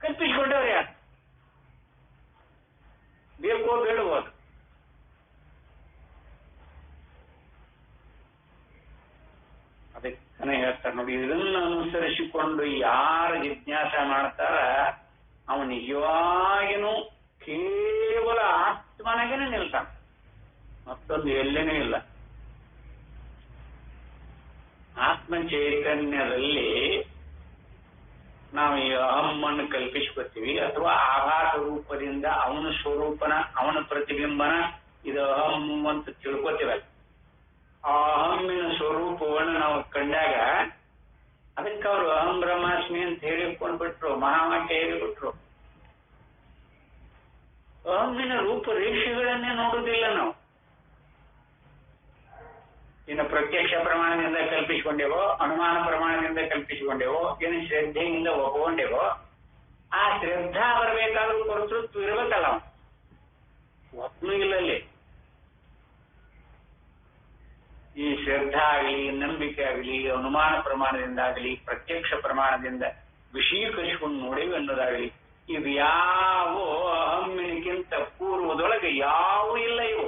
ಕಲ್ಪಿಸ್ಕೊಂಡವ್ರು ಯಾರು? ಬೇಕೋ ಬೇಡಬೋದು. ಅದಕ್ಕೆ ಹೇಳ್ತಾರೆ ನೋಡಿ, ಇದನ್ನ ಅನುಸರಿಸಿಕೊಂಡು ಯಾರು ಜಿಜ್ಞಾಸ ಮಾಡ್ತಾರ ಅವನು ನಿಜವಾಗಿನೂ ಕೇವಲ ಆತ್ಮನಾಗೇನೆ ನಿಲ್ತಾನ, ಮತ್ತೊಂದು ಎಲ್ಲೇನೂ ಇಲ್ಲ. ಆತ್ಮ ಚೈತನ್ಯದಲ್ಲಿ ನಾವು ಈ ಅಹಮ್ಮನ್ನು ಕಲ್ಪಿಸ್ಕೊತೀವಿ, ಅಥವಾ ಆಭಾಸ ರೂಪದಿಂದ ಅವನ ಸ್ವರೂಪನ, ಅವನ ಪ್ರತಿಬಿಂಬನ ಇದು ಅಹಂ ಅಂತ ತಿಳ್ಕೊತೀವಲ್ಲ. ಆ ಅಹಮ್ಮಿನ ಸ್ವರೂಪವನ್ನು ನಾವು ಕಂಡಾಗ ಅದಕ್ಕೆ ಅವರು ಅಹಂ ಬ್ರಹ್ಮಾಸ್ಮಿ ಅಂತ ಹೇಳಿಕೊಂಡ್ಬಿಟ್ರು, ಮಹಾವಾಕ್ಯ ಹೇಳಿಬಿಟ್ರು. ಅಹಮ್ಮಿನ ರೂಪರೇಷೆಗಳನ್ನೇ ನೋಡುವುದಿಲ್ಲ ನಾವು. ಇನ್ನು ಪ್ರತ್ಯಕ್ಷ ಪ್ರಮಾಣದಿಂದ ಕಲ್ಪಿಸಿಕೊಂಡೇವೋ, ಅನುಮಾನ ಪ್ರಮಾಣದಿಂದ ಕಲ್ಪಿಸಿಕೊಂಡೇವೋ, ಏನು ಶ್ರದ್ಧೆಯಿಂದ ಒಪ್ಕೊಂಡೇವೋ, ಆ ಶ್ರದ್ಧಾ ಬರಬೇಕಾದ್ರೂ ಕರ್ತೃತ್ವ ಇರ್ಬೇಕಲ್ಲ. ಒಪ್ನು ಇಲ್ಲಲ್ಲಿ ಶ್ರದ್ಧಾ ಆಗಲಿ, ನಂಬಿಕೆ ಆಗಲಿ, ಅನುಮಾನ ಪ್ರಮಾಣದಿಂದಾಗಲಿ, ಪ್ರತ್ಯಕ್ಷ ಪ್ರಮಾಣದಿಂದ ವಿಷೀಕರಿಸಿಕೊಂಡು ನೋಡೇವಿ ಅನ್ನೋದಾಗಲಿ, ಇವು ಯಾವ ಅಹಮ್ಮಿನಕ್ಕಿಂತ ಪೂರ್ವದೊಳಗೆ ಯಾವ ಇಲ್ಲ ಇವು.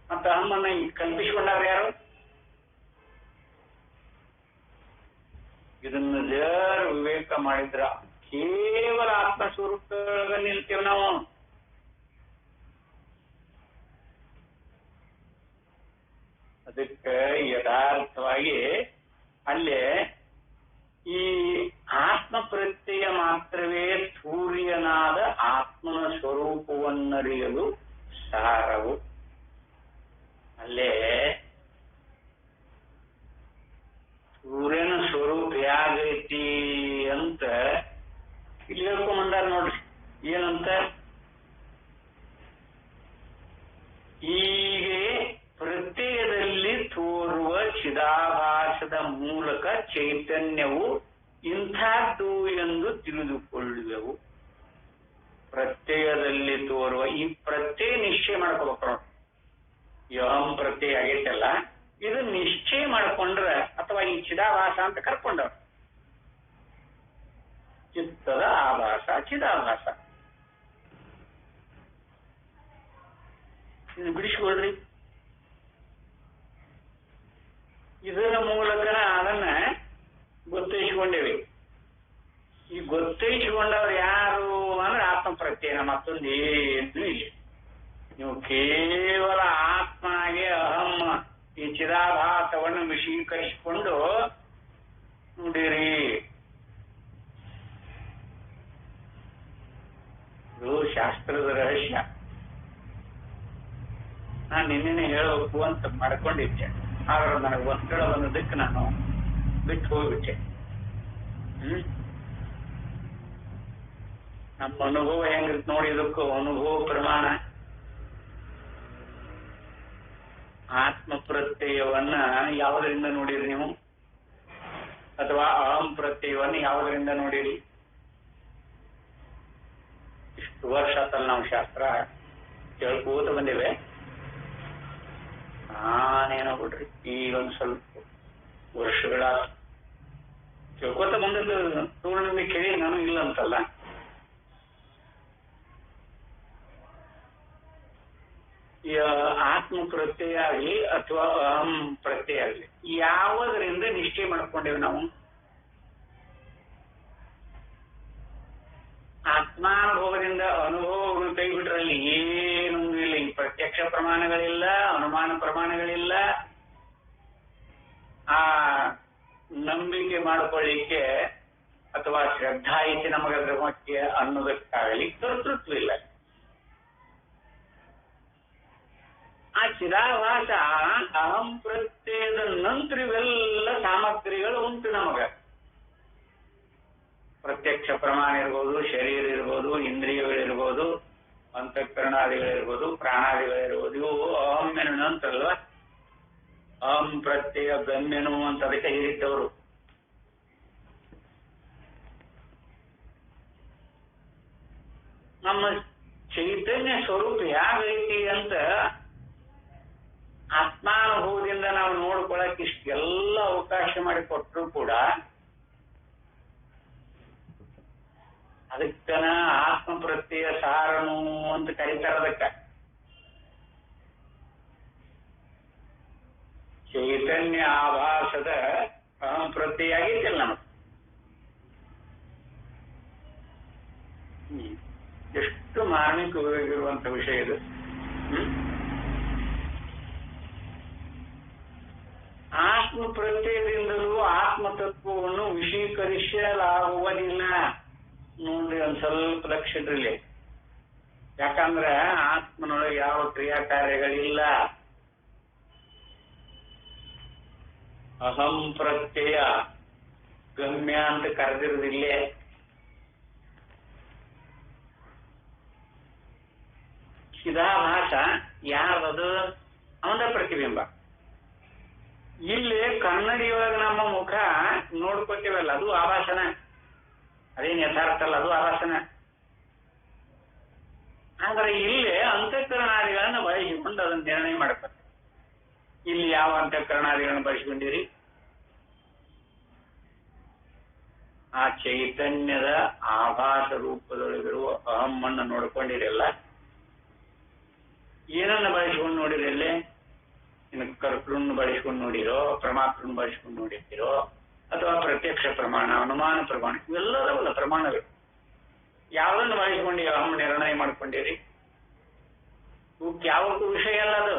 ಮತ್ತೆ ಅಹಮ್ಮನ್ನ ಕಲ್ಪಿಸಿಕೊಂಡಾರ ಯಾರು? ಇದನ್ನ ಜರ ವಿವೇಕ ಮಾಡಿದ್ರ ಕೇವಲ ಆತ್ಮಸ್ವರೂಪದೊಳಗ ನಿಲ್ತೇವೆ ನಾವು. ಅದಕ್ಕೆ ಯಥಾರ್ಥವಾಗಿ ಅಲ್ಲೇ ಈ ಆತ್ಮ ಪ್ರತ್ಯಯ ಮಾತ್ರವೇ ಸೂರ್ಯನಾದ ಆತ್ಮನ ಸ್ವರೂಪವನ್ನರಿಯಲು ಸಾರವು. ಅಲ್ಲೇ ಸೂರ್ಯನ ಸ್ವರೂಪ ಯಾಗೈತಿ ಅಂತ ಇಲ್ಲಿ ಹೇಳ್ಕೊಂಬಂದಾರ ನೋಡ್ರಿ. ಏನಂತ? ಹೀಗೆ ಪ್ರತ್ಯಯದಲ್ಲಿ ತೋರುವ ಚಿದಾಭಾಸದ ಮೂಲಕ ಚೈತನ್ಯವು ಇಂಥದ್ದು ಎಂದು ತಿಳಿದುಕೊಳ್ಳುವೆವು. ಪ್ರತ್ಯಯದಲ್ಲಿ ತೋರುವ ಈ ಪ್ರತ್ಯಯ ನಿಶ್ಚಯ ಮಾಡ್ಕೋಬೇಕು ನೋಡಿ. ಈ ಅಹಂ ಪ್ರತ್ಯಯ ಆಗೈತಲ್ಲ, ಇದು ನಿಶ್ಚಯ ಮಾಡ್ಕೊಂಡ್ರ ಅಥವಾ ಈ ಚಿದಾಭಾಸ ಅಂತ ಕರ್ಕೊಂಡವ್ರು. ಚಿತ್ತದ ಆಭಾಸ ಚಿದಾಭಾಸ, ಇದು ಬಿಡಿಸ್ಕೊಳ್ರಿ. ಇದರ ಮೂಲಕನ ಅದನ್ನ ಗೊತ್ತೈಸ್ಕೊಂಡೇವಿ. ಈ ಗೊತ್ತೈಸ್ಕೊಂಡವ್ರು ಯಾರು ಅಂದ್ರೆ ಆತ್ಮ ಪ್ರತ್ಯಯ, ಮತ್ತೊಂದು ಏನು ಇಲ್ಲ. ನೀವು ಕೇವಲ ಆತ್ಮನಾಗೆ ಅಹಂ ಈ ಚಿದಾಭಾಸವನ್ನು ವಿಷೀಕರಿಸಿಕೊಂಡು ನೋಡಿರಿ. ಇದು ಶಾಸ್ತ್ರದ ರಹಸ್ಯ. ನಾನು ನಿನ್ನೆ ಹೇಳಬೇಕು ಅಂತ ಮಾಡ್ಕೊಂಡಿದ್ದೆ, ಆದ್ರೆ ನನಗೆ ಒತ್ತಡ ಬಂದದಕ್ಕೆ ನಾನು ಬಿಟ್ಟು ಹೋಗ್ಬಿಟ್ಟೆ. ನಮ್ಮ ಅನುಭವ ಹೆಂಗಿರುತ್ತೆ ನೋಡಿ. ಇದಕ್ಕೂ ಅನುಭವ ಪ್ರಮಾಣ. ಆತ್ಮ ಪ್ರತ್ಯಯವನ್ನ ಯಾವುದರಿಂದ ನೋಡಿರಿ ನೀವು? ಅಥವಾ ಅಹಂ ಪ್ರತ್ಯಯವನ್ನ ಯಾವುದರಿಂದ ನೋಡಿರಿ? ಇಷ್ಟು ವರ್ಷ ಆತಲ್ಲ ನಾವು ಶಾಸ್ತ್ರ ಕೇಳ್ಕೋತ ಬಂದೇವೆ. ನಾನೇನೋ ಬಿಡ್ರಿ ಈಗ ಒಂದ್ ಸ್ವಲ್ಪ ವರ್ಷಗಳ ಕೇಳ್ಕೋತ ಬಂದದ್ದು ಸೂರ್ಯನಿಂದ ಕೇಳಿ ನಾನು ಇಲ್ಲ ಅಂತಲ್ಲ. ಆತ್ಮ ಪ್ರತ್ಯಯ ಆಗಲಿ ಅಥವಾ ಅಹಂ ಪ್ರತ್ಯಯ ಆಗಲಿ ಯಾವುದರಿಂದ ನಿಶ್ಚಯ ಮಾಡ್ಕೊಂಡೇವೆ ನಾವು? ಆತ್ಮಾನುಭವದಿಂದ ಅನುಭವಗಳು ಕೈ ಬಿಟ್ರಲ್ಲಿ ಏನೊಂದು ಇಲ್ಲ. ಈ ಪ್ರತ್ಯಕ್ಷ ಪ್ರಮಾಣಗಳಿಲ್ಲ, ಅನುಮಾನ ಪ್ರಮಾಣಗಳಿಲ್ಲ. ಆ ನಂಬಿಕೆ ಮಾಡ್ಕೊಳ್ಳಿಕ್ಕೆ ಅಥವಾ ಶ್ರದ್ಧಾ ಐತಿ ನಮಗದ್ರ ಬಗ್ಗೆ ಅನ್ನೋದಕ್ಕಾಗಲಿ ಕರ್ತೃತ್ವ ಇಲ್ಲ. ಆ ಚಿದಾಭಾಸ ಅಹಂ ಪ್ರತ್ಯಯದ ನಂತರ ಇವೆಲ್ಲ ಸಾಮಗ್ರಿಗಳು ಉಂಟು ನಮಗ. ಪ್ರತ್ಯಕ್ಷ ಪ್ರಮಾಣ ಇರ್ಬೋದು, ಶರೀರ ಇರ್ಬೋದು, ಇಂದ್ರಿಯಗಳಿರ್ಬೋದು, ಅಂತಃಕರಣಾದಿಗಳಿರ್ಬೋದು, ಪ್ರಾಣಾದಿಗಳಿರ್ಬೋದು. ಇವು ಅಹಮ್ಯನ ನಂತರ ಅಲ್ವಾ? ಅಹಂ ಪ್ರತ್ಯಯ ಗಮ್ಯನು ಅಂತ ಅದಕ್ಕೆ ಹೇಳಿದ್ದವರು. ನಮ್ಮ ಚೈತನ್ಯ ಸ್ವರೂಪ ಯಾಗೈತಿ ಅಂತ ಆತ್ಮಾನುಭವದಿಂದ ನಾವು ನೋಡ್ಕೊಳಕ್ ಇಷ್ಟೆಲ್ಲ ಅವಕಾಶ ಮಾಡಿ ಕೊಟ್ಟರು ಕೂಡ ಅದಕ್ಕನ ಆತ್ಮ ಪ್ರತ್ಯಯ ಸಾರನು ಅಂತ ಕರೀತಾರ. ಅದಕ್ಕ ಚೈತನ್ಯ ಆಭಾಸದ ಅಹಂ ಪ್ರತ್ಯಯ ಆಗೈತಿಲ್ಲ ನಮಗ್. ಎಷ್ಟು ಮಾರ್ಮಿಕವಾಗಿರುವಂತ ವಿಷಯ ಇದು. ಆತ್ಮ ಪ್ರತ್ಯಯದಿಂದಲೂ ಆತ್ಮತತ್ವವನ್ನು ವಿಷೀಕರಿಸಲಾಗುವುದಿಲ್ಲ ನೋಡ್ರಿ. ಒಂದ್ ಸ್ವಲ್ಪ ಲಕ್ಷ ಇಡ್ರಿಲಿ. ಯಾಕಂದ್ರೆ ಆತ್ಮನೊಳಗೆ ಯಾವ ಕ್ರಿಯಾ ಕಾರ್ಯಗಳಿಲ್ಲ. ಅಹಂ ಪ್ರತ್ಯಯ ಗಮ್ಯ ಅಂತ ಕರೆದಿರುವುದಿಲ್ಲೇ. ಚಿದಾಭಾಸ ಯಾರದು? ಅವನ ಪ್ರತಿಬಿಂಬ. ಇಲ್ಲಿ ಕನ್ನಡಿಯೊಳಗೆ ನಮ್ಮ ಮುಖ ನೋಡ್ಕೊತೀವಲ್ಲ, ಅದು ಆಭಾಸನ. ಅದೇನು ಯಥಾರ್ಥ ಅಲ್ಲ, ಅದು ಆಭಾಸನ. ಆದ್ರೆ ಇಲ್ಲಿ ಅಂತಃಕರಣಾದಿಗಳನ್ನ ಬಳಸಿಕೊಂಡು ಅದನ್ನ ನಿರ್ಣಯ ಮಾಡ್ತಾರೆ. ಇಲ್ಲಿ ಯಾವ ಅಂತಃಕರಣಾದಿಗಳನ್ನು ಬಳಸಿಕೊಂಡಿರಿ? ಆ ಚೈತನ್ಯದ ಆಭಾಸ ರೂಪದೊಳಗಿರುವ ಅಹಮ್ಮನ್ನು ನೋಡ್ಕೊಂಡಿರಲ್ಲ. ಏನನ್ನ ಬಳಸಿಕೊಂಡು ನೋಡಿರಲ್ಲಿ? ಇನ್ನು ಕರ್ತೃನ್ನು ಬಳಸಿಕೊಂಡು ನೋಡಿರೋ, ಪರಮಾತ್ಮನ್ನು ಬಳಸಿಕೊಂಡು ನೋಡಿರ್ತೀರೋ, ಅಥವಾ ಪ್ರತ್ಯಕ್ಷ ಪ್ರಮಾಣ, ಅನುಮಾನ ಪ್ರಮಾಣ, ಇವೆಲ್ಲದವಲ್ಲ ಪ್ರಮಾಣಗಳು. ಯಾವನ್ನ ಬಳಸಿಕೊಂಡು ಅಹಂ ನಿರ್ಣಯ ಮಾಡ್ಕೊಂಡಿರಿ? ಇವಕ್ಕೆ ಯಾವಕ್ಕೂ ವಿಷಯ ಅಲ್ಲ ಅದು.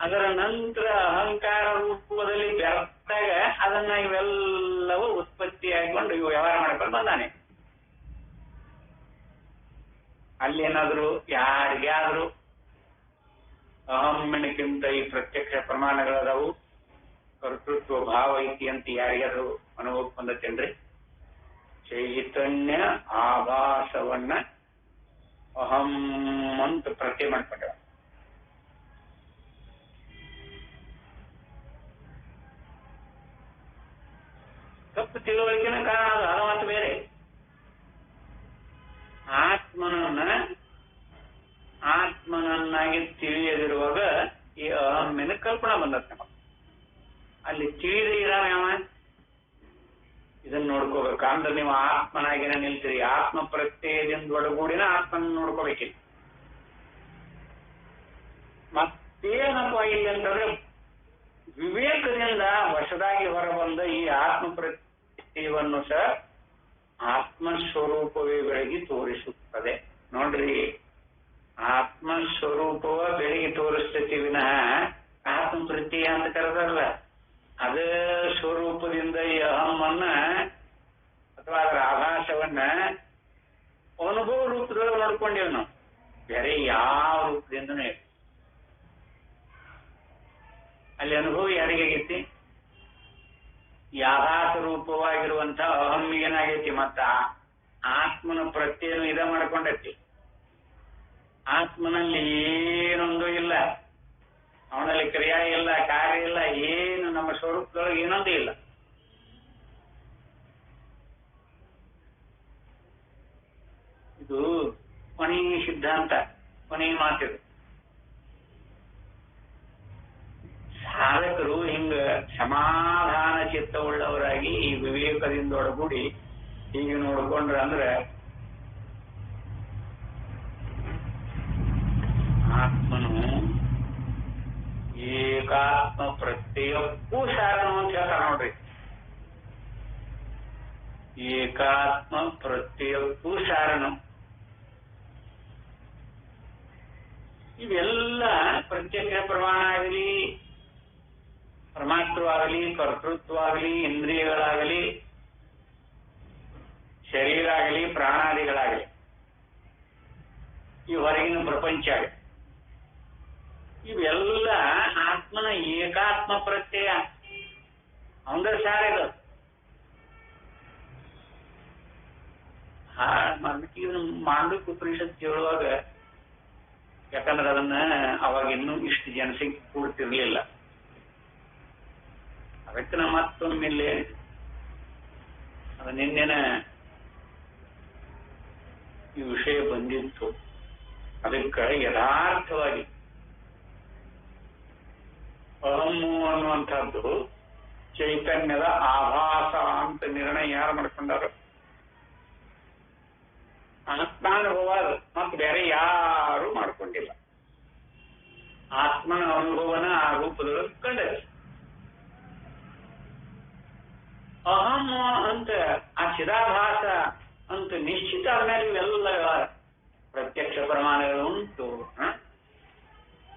ಅದರ ನಂತರ ಅಹಂಕಾರ ರೂಪದಲ್ಲಿ ಬೆರೆತಾಗ ಅದನ್ನ ಇವೆಲ್ಲವೂ ಉತ್ಪತ್ತಿ ಆಗಿಕೊಂಡು ಇವು ವ್ಯವಹಾರ ಮಾಡ್ಕೊಂಡು ಬಂದಾನೆ. ಅಲ್ಲೇನಾದ್ರು ಯಾರಿಗಾದ್ರೂ ಅಹಮ್ಮಿನಕ್ಕಿಂತ ಈ ಪ್ರತ್ಯಕ್ಷ ಪ್ರಮಾಣಗಳದಾವು, ಕರ್ತೃತ್ವ ಭಾವ ಐತಿ ಅಂತ ಯಾರಿಗಾದ್ರೂ ಅನುಭವಕ್ಕೆ ಬಂದತ್ತೇನ್ರಿ? ಚೈತನ್ಯ ಆಭಾಸವನ್ನ ಅಹಂ ಅಂತ ಪ್ರತ್ಯಯ ಮಾಡ್ಕೊಂಡ. ತಪ್ಪು ತಿಳುವಳಿಕೆನ ಕಾರಣ ಅದು ಮಾತು ಬೇರೆ. ಆತ್ಮನನ್ನಾಗಿ ತಿಳಿಯದಿರುವಾಗ ಈ ಅಹಮ್ಮಿನ ಕಲ್ಪನಾ ಬಂದತ್ತೆ ನಮಗೆ. ಅಲ್ಲಿ ತಿಳಿದೇ ಇರಾವ ಯಾವ ಇದನ್ನ ನೋಡ್ಕೋಬೇಕು. ಅಂದ್ರೆ ನೀವು ಆತ್ಮನಾಗಿನ ನಿಲ್ತೀರಿ. ಆತ್ಮ ಪ್ರತ್ಯಯದಿಂದ ಒಳಗೂಡಿನ ಆತ್ಮನ ನೋಡ್ಕೋಬೇಕಿಲ್ಲ. ಮತ್ತೇನಪ್ಪ ಇಲ್ಲಿ ಅಂತಂದ್ರೆ ವಿವೇಕದಿಂದ ಹೊಸದಾಗಿ ಹೊರಬಂದ ಈ ಆತ್ಮ ಪ್ರತ್ಯಯವನ್ನು ಸಹ ಆತ್ಮಸ್ವರೂಪವೇ ಬೆಳಗಿ ತೋರಿಸುತ್ತದೆ. ನೋಡ್ರಿ, ಆತ್ಮಸ್ವರೂಪವ ಬೆಳಗಿ ತೋರಿಸ್ತೈತಿ ವಿನಃ ಆತ್ಮ ಪ್ರತ್ಯಯ ಅಂತ ಕರೆದಾರಲ್ಲ, ಅದೇ ಸ್ವರೂಪದಿಂದ ಈ ಅಹಮ್ಮನ್ನ ಅಥವಾ ಅದರ ಆಭಾಸವನ್ನ ಅನುಭವ ರೂಪದೊಳಗೆ ನೋಡ್ಕೊಂಡೇವ್ ನಾವು. ಬೇರೆ ಯಾವ ರೂಪದಿಂದನೂ ಅಲ್ಲಿ ಅನುಭವ ಯಾರಿಗಾಗೈತಿ? ಈ ಆಭಾಸ ರೂಪವಾಗಿರುವಂತ ಅಹಮ್ಮಿಗೇನಾಗೈತಿ? ಮತ್ತ ಆತ್ಮನ ಪ್ರತ್ಯೇನು ಇದ ಮಾಡ್ಕೊಂಡೈತಿ. ಆತ್ಮನಲ್ಲಿ ಏನೊಂದು ಇಲ್ಲ, ಅವನಲ್ಲಿ ಕ್ರಿಯಾ ಇಲ್ಲ, ಕಾರ್ಯ ಇಲ್ಲ, ಏನು ನಮ್ಮ ಸ್ವರೂಪದೊಳಗೆ ಏನೊಂದು ಇಲ್ಲ. ಇದು ಕೊನೆಯ ಸಿದ್ಧಾಂತ, ಕೊನೆಯ ಮಾತಿದು. ಸಾಧಕರು ಹಿಂಗ ಸಮಾಧಾನ ಚಿತ್ತವುಳ್ಳವರಾಗಿ ಈ ವಿವೇಕದಿಂದ ಒಳಗೂಡಿ ಹೀಗೆ ನೋಡ್ಕೊಂಡ್ರ ಅಂದ್ರೆ ಆತ್ಮನು ಏಕಾತ್ಮ ಪ್ರತ್ಯಯಕ್ಕೂ ಸಾರನು ಅಂತ ಹೇಳ್ತಾರ ನೋಡ್ರಿ. ಏಕಾತ್ಮ ಪ್ರತ್ಯಯಕ್ಕೂ ಸಾರನು. ಇವೆಲ್ಲ ಪ್ರತ್ಯಕ್ಷ ಪ್ರಮಾಣ ಆಗಲಿ, ಪರಮಾತ್ಮವಾಗಲಿ, ಕರ್ತೃತ್ವ ಆಗಲಿ, ಇಂದ್ರಿಯಗಳಾಗಲಿ, ಶರೀರ ಆಗಲಿ, ಪ್ರಾಣಾದಿಗಳಾಗಲಿ, ಈ ಹೊರಗಿನ ಪ್ರಪಂಚ ಆಗಲಿ, ಇವೆಲ್ಲ ಆತ್ಮನ ಏಕಾತ್ಮ ಪ್ರತ್ಯಯ. ಅವಂದ್ರ ಸಾರ ಇದು. ಮಾಂಡವಿಕ ಉಪನಿಷತ್ ಕೇಳುವಾಗ, ಯಾಕಂದ್ರೆ ಅದನ್ನ ಅವಾಗ ಇನ್ನೂ ಇಷ್ಟು ಜನಸಂಖ್ಯೆ ಕೂಡ್ತಿರ್ಲಿಲ್ಲ, ಅದಕ್ಕೆ ನಾ ಮತ್ತೊಮ್ಮಿಲ್ಲಿ ಅದು ನಿನ್ನೆನ ಈ ವಿಷಯ ಬಂದಿತ್ತು. ಅದಕ್ಕೆ ಯಥಾರ್ಥವಾಗಿ ಅಹಮ್ಮು ಅನ್ನುವಂಥದ್ದು ಚೈತನ್ಯದ ಆಭಾಸ ಅಂತ ನಿರ್ಣಯ ಯಾರು ಮಾಡ್ಕೊಂಡಾರ? ಆತ್ಮಾನುಭವ ಅದು, ಮತ್ತೆ ಬೇರೆ ಯಾರು ಮಾಡ್ಕೊಂಡಿಲ್ಲ. ಆತ್ಮನ ಅನುಭವನ ಆ ರೂಪದೊಳಗೆ ಕಂಡರೆ ಅಹಂ ಅಂತ ಆ ಚಿದಾಭಾಸ ಅಂತ ನಿಶ್ಚಿತ ಆದ್ಮೇಲೆ ಇವೆಲ್ಲ ಪ್ರತ್ಯಕ್ಷ ಪ್ರಮಾಣಗಳು ಉಂಟು,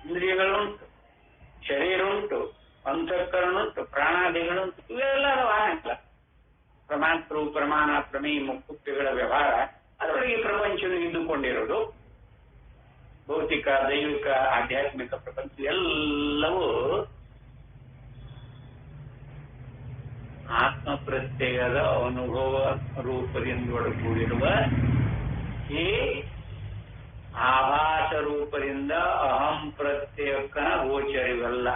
ಇಂದ್ರಿಯಗಳುಂಟು, ಶರೀರ ಉಂಟು, ಅಂತಃಕರಣ ಉಂಟು, ಪ್ರಾಣಾದಿಗಳುಂಟು, ಇವೆಲ್ಲ ಆಗಲ್ಲ. ಪ್ರಮಾತೃ ಪ್ರಮಾಣ ಪ್ರಮೇಯ ಮುಕ್ತಿಗಳ ವ್ಯವಹಾರ ಅದರೊಳಗೆ ಪ್ರಪಂಚವು ಇದ್ದುಕೊಂಡಿರೋದು. ಭೌತಿಕ, ದೈವಿಕ, ಆಧ್ಯಾತ್ಮಿಕ ಪ್ರಪಂಚ ಎಲ್ಲವೂ ಆತ್ಮ ಪ್ರತ್ಯಯದ ಅನುಭವ ರೂಪದಿಂದ ಒಳಗೂಡಿರುವ ಈ ಆಭಾಸ ರೂಪದಿಂದ ಅಹಂ ಪ್ರತ್ಯಯಕ್ಕ ಗೋಚರವಲ್ಲ.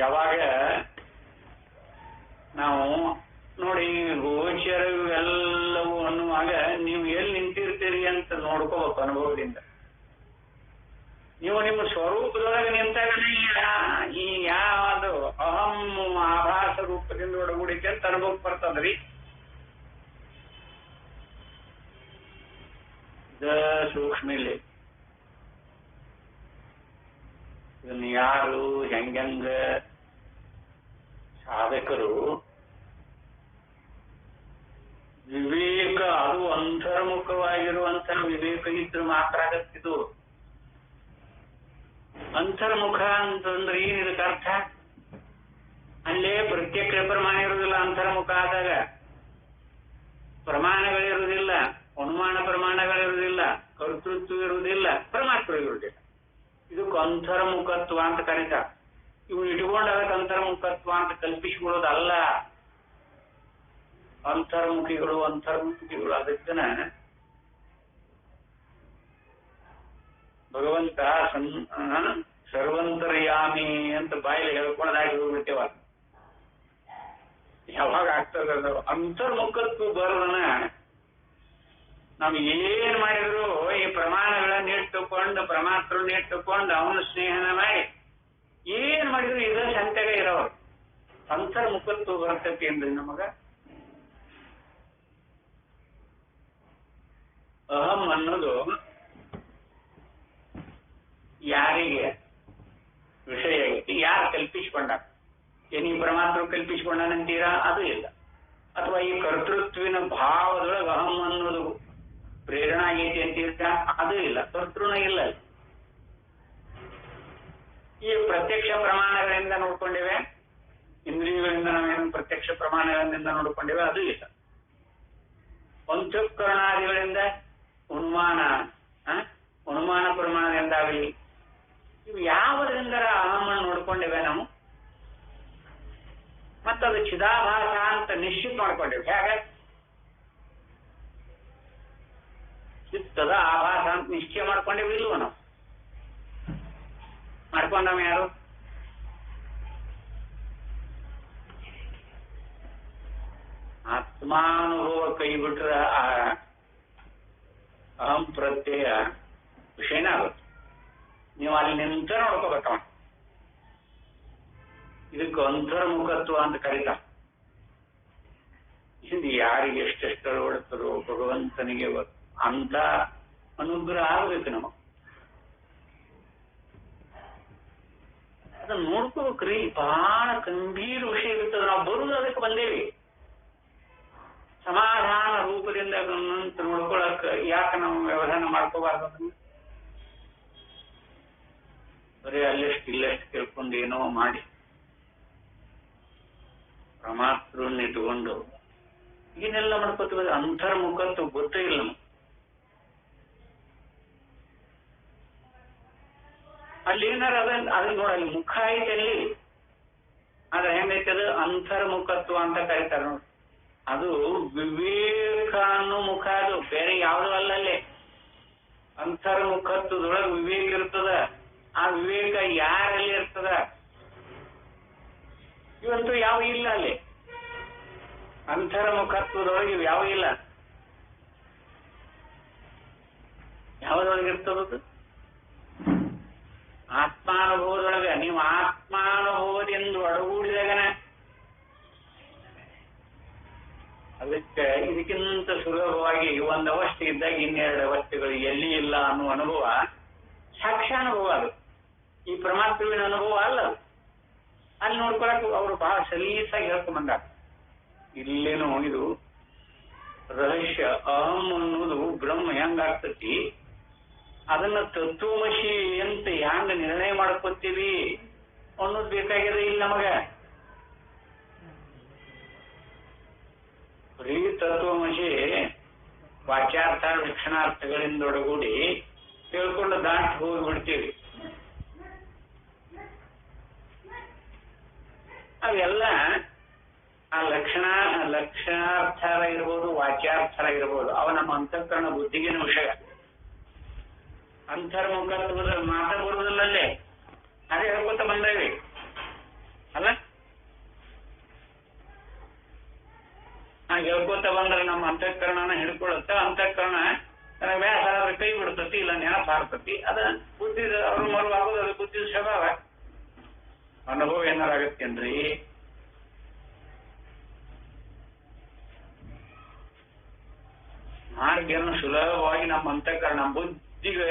ಯಾವಾಗ ನಾವು ನೋಡಿ ಗೋಚರವೆಲ್ಲವೂ ಅನ್ನುವಾಗ ನೀವು ನೀವು ನಿಮ್ಮ ಸ್ವರೂಪದೊಳಗೆ ನಿಂತಾಗ ಈ ಯಾವುದು ಅಹಂ ಆಭಾಸ ರೂಪದಿಂದ ಒಡಗೂಡಿಕೆ ಅಂತ ಅನುಭವಕ್ಕೆ ಬರ್ತದ್ರಿ. ಸೂಕ್ಷ್ಮ ಇಲ್ಲಿ ಇದನ್ನ ಯಾರು ಹೆಂಗ ಸಾಧಕರು ವಿವೇಕ ಅದು ಅಂತರ್ಮುಖವಾಗಿರುವಂತಹ ವಿವೇಕ ಇದ್ರು ಮಾತ್ರ ಆಗತ್ತಿದು. ಅಂತರ್ಮುಖ ಅಂತಂದ್ರೆ ಏನಿದಕ್ಕೆ ಅರ್ಥ? ಅಲ್ಲೇ ಪ್ರತ್ಯಕ್ಷ ಪ್ರಮಾಣ ಇರುವುದಿಲ್ಲ. ಅಂತರ್ಮುಖ ಆದಾಗ ಪ್ರಮಾಣಗಳಿರುವುದಿಲ್ಲ, ಅನುಮಾನ ಪ್ರಮಾಣಗಳಿರುವುದಿಲ್ಲ, ಕರ್ತೃತ್ವ ಇರುವುದಿಲ್ಲ, ಪರಮಾತ್ಮ ಇರುವುದಿಲ್ಲ. ಇದಕ್ಕೆ ಅಂತರ್ಮುಖತ್ವ ಅಂತ ಕರೀತಾರೆ. ಇವು ಇಟ್ಕೊಂಡು ಅದಕ್ಕೆ ಅಂತರ್ಮುಖತ್ವ ಅಂತ ಕಲ್ಪಿಸಿಕೊಳ್ಳೋದಲ್ಲ. ಅಂತರ್ಮುಖಿಗಳು ಅದಕ್ಕನ ಭಗವಂತ ಸರ್ವಂತರ್ಯಾಮಿ ಅಂತ ಬಾಯಲ್ಲಿ ಹೇಳ್ಕೊಂಡಾಗಿ ಹೋಗ್ಬಿಟ್ಟೇವ. ಯಾವಾಗ ಆಗ್ತದ ಅಂತರ್ಮುಖತ್ವ ಬರೋದನ್ನ ನಾವು ಏನ್ ಮಾಡಿದ್ರು ಈ ಪ್ರಮಾಣಗಳನ್ನ ಇಟ್ಟುಕೊಂಡು ಪರಮಾತ್ಮರನ್ನ ಇಟ್ಟುಕೊಂಡು ಅವನ ಸ್ನೇಹನ ಮಾಡಿ ಏನ್ ಮಾಡಿದ್ರು ಇದ ಸಂತೆಗ ಇರೋರು. ಅಂತರ್ಮುಖತ್ವ ಬರ್ತೈತಿ ಅಂದ್ರೆ ನಮಗ ಅಹಂ ಅನ್ನೋದು ಯಾರಿಗೆ ವಿಷಯ ಐತಿ, ಯಾರು ಕಲ್ಪಿಸಿಕೊಂಡ? ಏನ್ ಈ ಪರಮಾತ್ಮ ಕಲ್ಪಿಸಿಕೊಂಡನಂತೀರಾ? ಅದು ಇಲ್ಲ. ಅಥವಾ ಈ ಕರ್ತೃತ್ವಿನ ಭಾವದೊಳಗೆ ಅಹಂ ಅನ್ನೋದು ಪ್ರೇರಣಾ ಆಗೈತಿ ಅಂತೀರ್ತಾ? ಅದು ಇಲ್ಲ. ಕರ್ತೃನ ಇಲ್ಲ. ಈ ಪ್ರತ್ಯಕ್ಷ ಪ್ರಮಾಣಗಳಿಂದ ನೋಡ್ಕೊಂಡಿವೆ, ಇಂದ್ರಿಯಗಳಿಂದ ನಾವೇನು ಪ್ರತ್ಯಕ್ಷ ಪ್ರಮಾಣಗಳಿಂದ ನೋಡ್ಕೊಂಡಿವೆ, ಅದು ಇಲ್ಲ. ಪಂಚಕರಣಾದಿಗಳಿಂದ ಅನುಮಾನ ಪ್ರಮಾಣದಿಂದಾಗಲಿ ಇವು ಯಾವುದರಿಂದ ಅಹಮನ್ನು ನೋಡ್ಕೊಂಡಿವೆ ನಾವು. ಮತ್ತದು ಚಿದಾಭಾಸ ಅಂತ ನಿಶ್ಚಿತ ಮಾಡ್ಕೊಂಡಿವೆ. ಹೇಗೆ ಚಿತ್ತದ ಆಭಾಸ ಅಂತ ನಿಶ್ಚಯ ಮಾಡ್ಕೊಂಡಿವಿ ಇಲ್ವ? ನಾವು ಮಾಡ್ಕೊಂಡವ ಯಾರು? ಆತ್ಮಾನುಭವ ಕೈ ಬಿಟ್ರ ಅಹಂ ಪ್ರತ್ಯಯ ವಿಷಯನ ಆಗುತ್ತೆ. ನೀವು ಅಲ್ಲಿ ನಿಂತ ನೋಡ್ಕೋಬೇಕವ. ಇದಕ್ಕೆ ಅಂತರ್ಮುಖತ್ವ ಅಂತ ಕರೀತಾರ. ಹಿಂದೆ ಯಾರಿಗೆ ಎಷ್ಟೆಷ್ಟು ಅಳವಡಿಸ್ತರೋ ಭಗವಂತನಿಗೆ ಅಂತ ಅನುಗ್ರಹ ಆಗ್ಬೇಕು ನಮಗ್. ಅದನ್ನ ನೋಡ್ಕೋಬೇಕ್ರಿ. ಬಹಳ ಗಂಭೀರ ವಿಷಯ ಇರ್ತದೆ. ನಾವು ಬರುವುದು ಅದಕ್ಕೆ ಬಂದೇವಿ. ಸಮಾಧಾನ ರೂಪದಿಂದ ನೋಡ್ಕೊಳಕ್ ಯಾಕೆ ನಾವು ವ್ಯವಧಾನ ಮಾಡ್ಕೋಬಾರ್ದು? ಅದನ್ನ ಬರೀ ಅಲ್ಲೆಷ್ಟು ಇಲ್ಲೆಷ್ಟು ಕೇಳ್ಕೊಂಡು ಏನೋ ಮಾಡಿ ಪರಮಾತ್ಮರನ್ನ ಇಟ್ಕೊಂಡು ಈಗೆಲ್ಲ ಮಾಡ್ಕೋತೀವಿ. ಅಂತರ್ಮುಖತ್ವ ಗೊತ್ತೇ ಇಲ್ಲ ನಮ್ಗೆ. ಅಲ್ಲಿ ಏನಾರ ಅದನ್ನ ನೋಡಲ್ಲಿ ಮುಖ ಐತೆ ಅಲ್ಲಿ, ಆದ್ರೆ ಹೆಂಗೈತೆ ಅದು ಅಂತರ್ಮುಖತ್ವ ಅಂತ ಕರೀತಾರೆ ನೋಡಿ. ಅದು ವಿವೇಕ ಅನ್ನೋ ಮುಖ, ಅದು ಬೇರೆ ಯಾವುದು ಅಲ್ಲಲ್ಲಿ. ಅಂತರ್ಮುಖತ್ವದೊಳಗೆ ವಿವೇಕ ಇರ್ತದ. ಆ ವಿವೇಕ ಯಾರಲ್ಲಿ ಇರ್ತದ? ಇವತ್ತು ಯಾವ ಇಲ್ಲ ಅಲ್ಲಿ. ಅಂತರ್ಮುಖತ್ವದೊಳಗೆ ಇವು ಯಾವ ಇಲ್ಲ. ಯಾವುದೊಳಗಿರ್ತದದು? ಆತ್ಮಾನುಭವದೊಳಗೆ. ನೀವು ಆತ್ಮಾನುಭವದಿಂದ ಒಡಗೂಡಿದಾಗನ ಅದಕ್ಕೆ ಇದಕ್ಕಿಂತ ಸುಲಭವಾಗಿ ಒಂದು ಅವಸ್ಥೆ ಇದ್ದಾಗ ಇನ್ನೆರಡು ಅವಸ್ಥೆಗಳು ಎಲ್ಲಿ ಇಲ್ಲ ಅನ್ನುವ ಅನುಭವ ಸಾಕ್ಷ್ಯಾನುಭವ. ಅದು ಈ ಪರಮಾತ್ಮವಿನ ಅನುಭವ ಅಲ್ಲ. ಅಲ್ಲಿ ನೋಡ್ಕೊಳಕ್ ಅವರು ಬಹಳ ಸಲೀಸಾಗಿ ಹೇಳ್ಕೊಂಡ್ ಬಂದಾರ. ಇಲ್ಲೇನೋ ಇದು ರಹಸ್ಯ. ಅಹಂ ಅನ್ನೋದು ಬ್ರಹ್ಮ ಹೆಂಗಾಗ್ತತಿ, ಅದನ್ನ ತತ್ವಮಸಿ ಅಂತ ಹೆಂಗ ನಿರ್ಣಯ ಮಾಡ್ಕೊತೀವಿ ಅನ್ನೋದು ಬೇಕಾಗಿದೆ ಇಲ್ಲಿ ನಮಗ. ಬರೀ ತತ್ವಮಸಿ ವಾಚ್ಯಾರ್ಥ ಲಕ್ಷಣಾರ್ಥಗಳಿಂದ ಒಡಗೂಡಿ ತಿಳ್ಕೊಂಡು ದಾಟಿ ಹೋಗ್ಬಿಡ್ತೀವಿ. ಅವೆಲ್ಲ ಆ ಲಕ್ಷಣಾರ್ಥರ ಇರ್ಬೋದು, ವಾಚ್ಯಾರ್ಥರ ಇರ್ಬೋದು, ಅವ ನಮ್ಮ ಅಂತಃಕರಣ ಬುದ್ಧಿಗಿನ ವಿಷಯ. ಅಂತರ್ಮುಖತ್ವದ ಮಾತ ಬರುವುದಿಲ್ಲಲ್ಲೇ. ಅದೇ ಹೇಳ್ಕೊತ ಬಂದೇವಿ ಅಲ್ಲ. ಹೇಳ್ಕೊತ ಬಂದ್ರೆ ನಮ್ಮ ಅಂತಃಕರಣನ ಹಿಡ್ಕೊಳುತ್ತ. ಅಂತಃಕರಣ ನನಗೆ ವ್ಯಾಸ ಕೈ ಬಿಡ್ತತಿ, ಇಲ್ಲ ನೆನಪು ಹಾರ್ತತಿ. ಅದ ಬುದ್ಧಿ ಅವ್ರು ಮರುವಾಗೋದು, ಅದು ಬುದ್ಧಿ ಸ್ವಭಾವ. ಅನುಭವ ಏನಾರಾಗತ್ತೇನ್ರಿ? ಮಾರ್ಗವನ್ನು ಸುಲಭವಾಗಿ ನಮ್ಮ ಅಂತಃಕರಣ ಬುದ್ಧಿಗೆ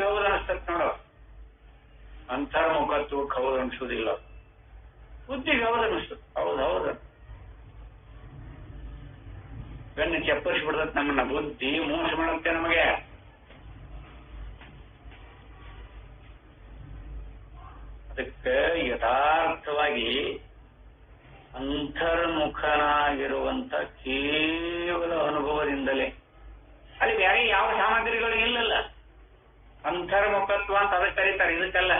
ಹೌದು ಅನಿಸ್ತತ್ ನೋಡ. ಅಂತರ್ಮುಖತ್ವಕ್ಕೆ ಹೌದು ಅನ್ಸುದಿಲ್ಲ, ಬುದ್ಧಿಗೆ ಹೌದು ಅನಿಸ್ತದೆ. ಹೌದು ಬೆನ್ನು ಚಪ್ಪರಿಸ್ಬಿಡ್ತತ್ ನಮ್ಮನ್ನ. ಬುದ್ಧಿ ಮೋಸ ಮಾಡುತ್ತೆ ನಮಗೆ. ಅದಕ್ಕೆ ಯಥಾರ್ಥವಾಗಿ ಅಂತರ್ಮುಖನಾಗಿರುವಂತ ಕೇವಲ ಅನುಭವದಿಂದಲೇ, ಅಲ್ಲಿ ಬೇರೆ ಯಾವ ಸಾಮಗ್ರಿಗಳು ಇಲ್ಲಲ್ಲ. ಅಂತರ್ಮುಖತ್ವ ಅಂತ ಅದಕ್ಕೆ ಕರೀತಾರೆ, ಇದಕ್ಕಲ್ಲ.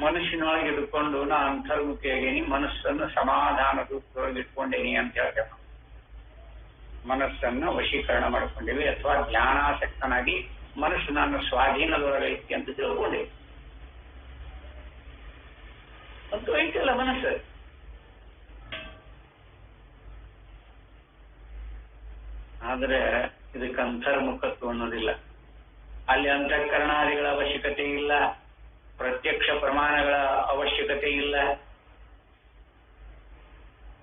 ಮನುಷ್ಯನೊಳಗೆ ಇಟ್ಕೊಂಡು ನಾ ಅಂತರ್ಮುಖಿಯಾಗೇನಿ, ಮನಸ್ಸನ್ನು ಸಮಾಧಾನ ರೂಪದೊಳಗೆ ಇಟ್ಕೊಂಡೇನಿ ಅಂತ ಹೇಳ್ತೇವೆ. ಮನಸ್ಸನ್ನು ವಶೀಕರಣ ಮಾಡ್ಕೊಂಡೇವಿ, ಅಥವಾ ಜ್ಞಾನಾಸಕ್ತನಾಗಿ ಮನಸ್ಸು ನನ್ನ ಸ್ವಾಧೀನದೊಳಗೈತಿ ಅಂತ ತಿಳ್ಕೊಂಡೇವಿ. ಅಂತೂ ಐತಲ್ಲ ಮನಸ್ಸು. ಆದ್ರೆ ಇದಕ್ಕೆ ಅಂತರ್ಮುಖತ್ವ ಅನ್ನೋದಿಲ್ಲ. ಅಲ್ಲಿ ಅಂತಃಕರಣಾದಿಗಳ ಅವಶ್ಯಕತೆ ಇಲ್ಲ, ಪ್ರತ್ಯಕ್ಷ ಪ್ರಮಾಣಗಳ ಅವಶ್ಯಕತೆ ಇಲ್ಲ.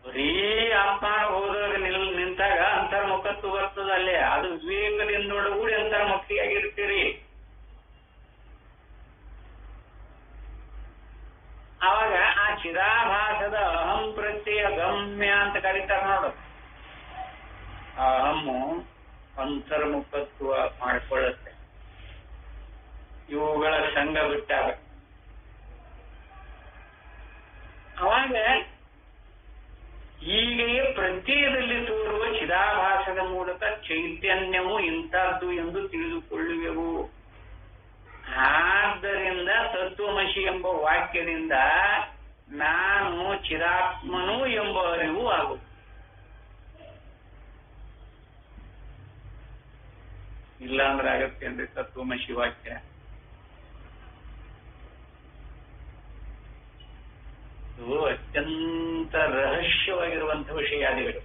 ಬರೀ ಆತ್ಮಾನುಭವದೊಳಗೆ ನಿಂತಾಗ ಅಂತರ್ಮುಖತ್ವ ಬರ್ತದ. ಅಲ್ಲೇ ಅದು ವಿವೇಕದಿಂದೊಡಗೂಡಿ ಅಂತರ್ಮುಖಿಯಾಗಿರ್ತೀರಿ. ಆವಾಗ ಆ ಚಿದಾಭಾಸದ ಅಹಂ ಪ್ರತ್ಯಯ ಗಮ್ಯ ಅಂತ ಕರೀತಾರ ನೋಡು. ಆ ಅಹಮ್ಮು ಅಂತರ್ಮುಖತ್ವ ಮಾಡಿಕೊಳ್ಳುತ್ತೆ. ಇವುಗಳ ಸಂಘ ಬಿಟ್ಟಾಗ ಅವಾಗ ಹೀಗೆಯೇ ಪ್ರತ್ಯಯದಲ್ಲಿ ತೋರುವ ಚಿದಾಭಾಸದ ಮೂಲಕ ಚೈತನ್ಯವು ಇಂಥದ್ದು ಎಂದು ತಿಳಿದುಕೊಳ್ಳುವೆವು. ಆದ್ದರಿಂದ ತತ್ವಮಸಿ ಎಂಬ ವಾಕ್ಯದಿಂದ ನಾನು ಚಿದಾತ್ಮನು ಎಂಬ ಅರಿವು ಆಗುವುದು. ಇಲ್ಲಾಂದ್ರೆ ಆಗತ್ತೆ ಅಂದ್ರೆ ತತ್ವಮಸಿ ವಾಕ್ಯ. ಇದು ಅತ್ಯಂತ ರಹಸ್ಯವಾಗಿರುವಂತಹ ವಿಷಯಾದಿಗಳು.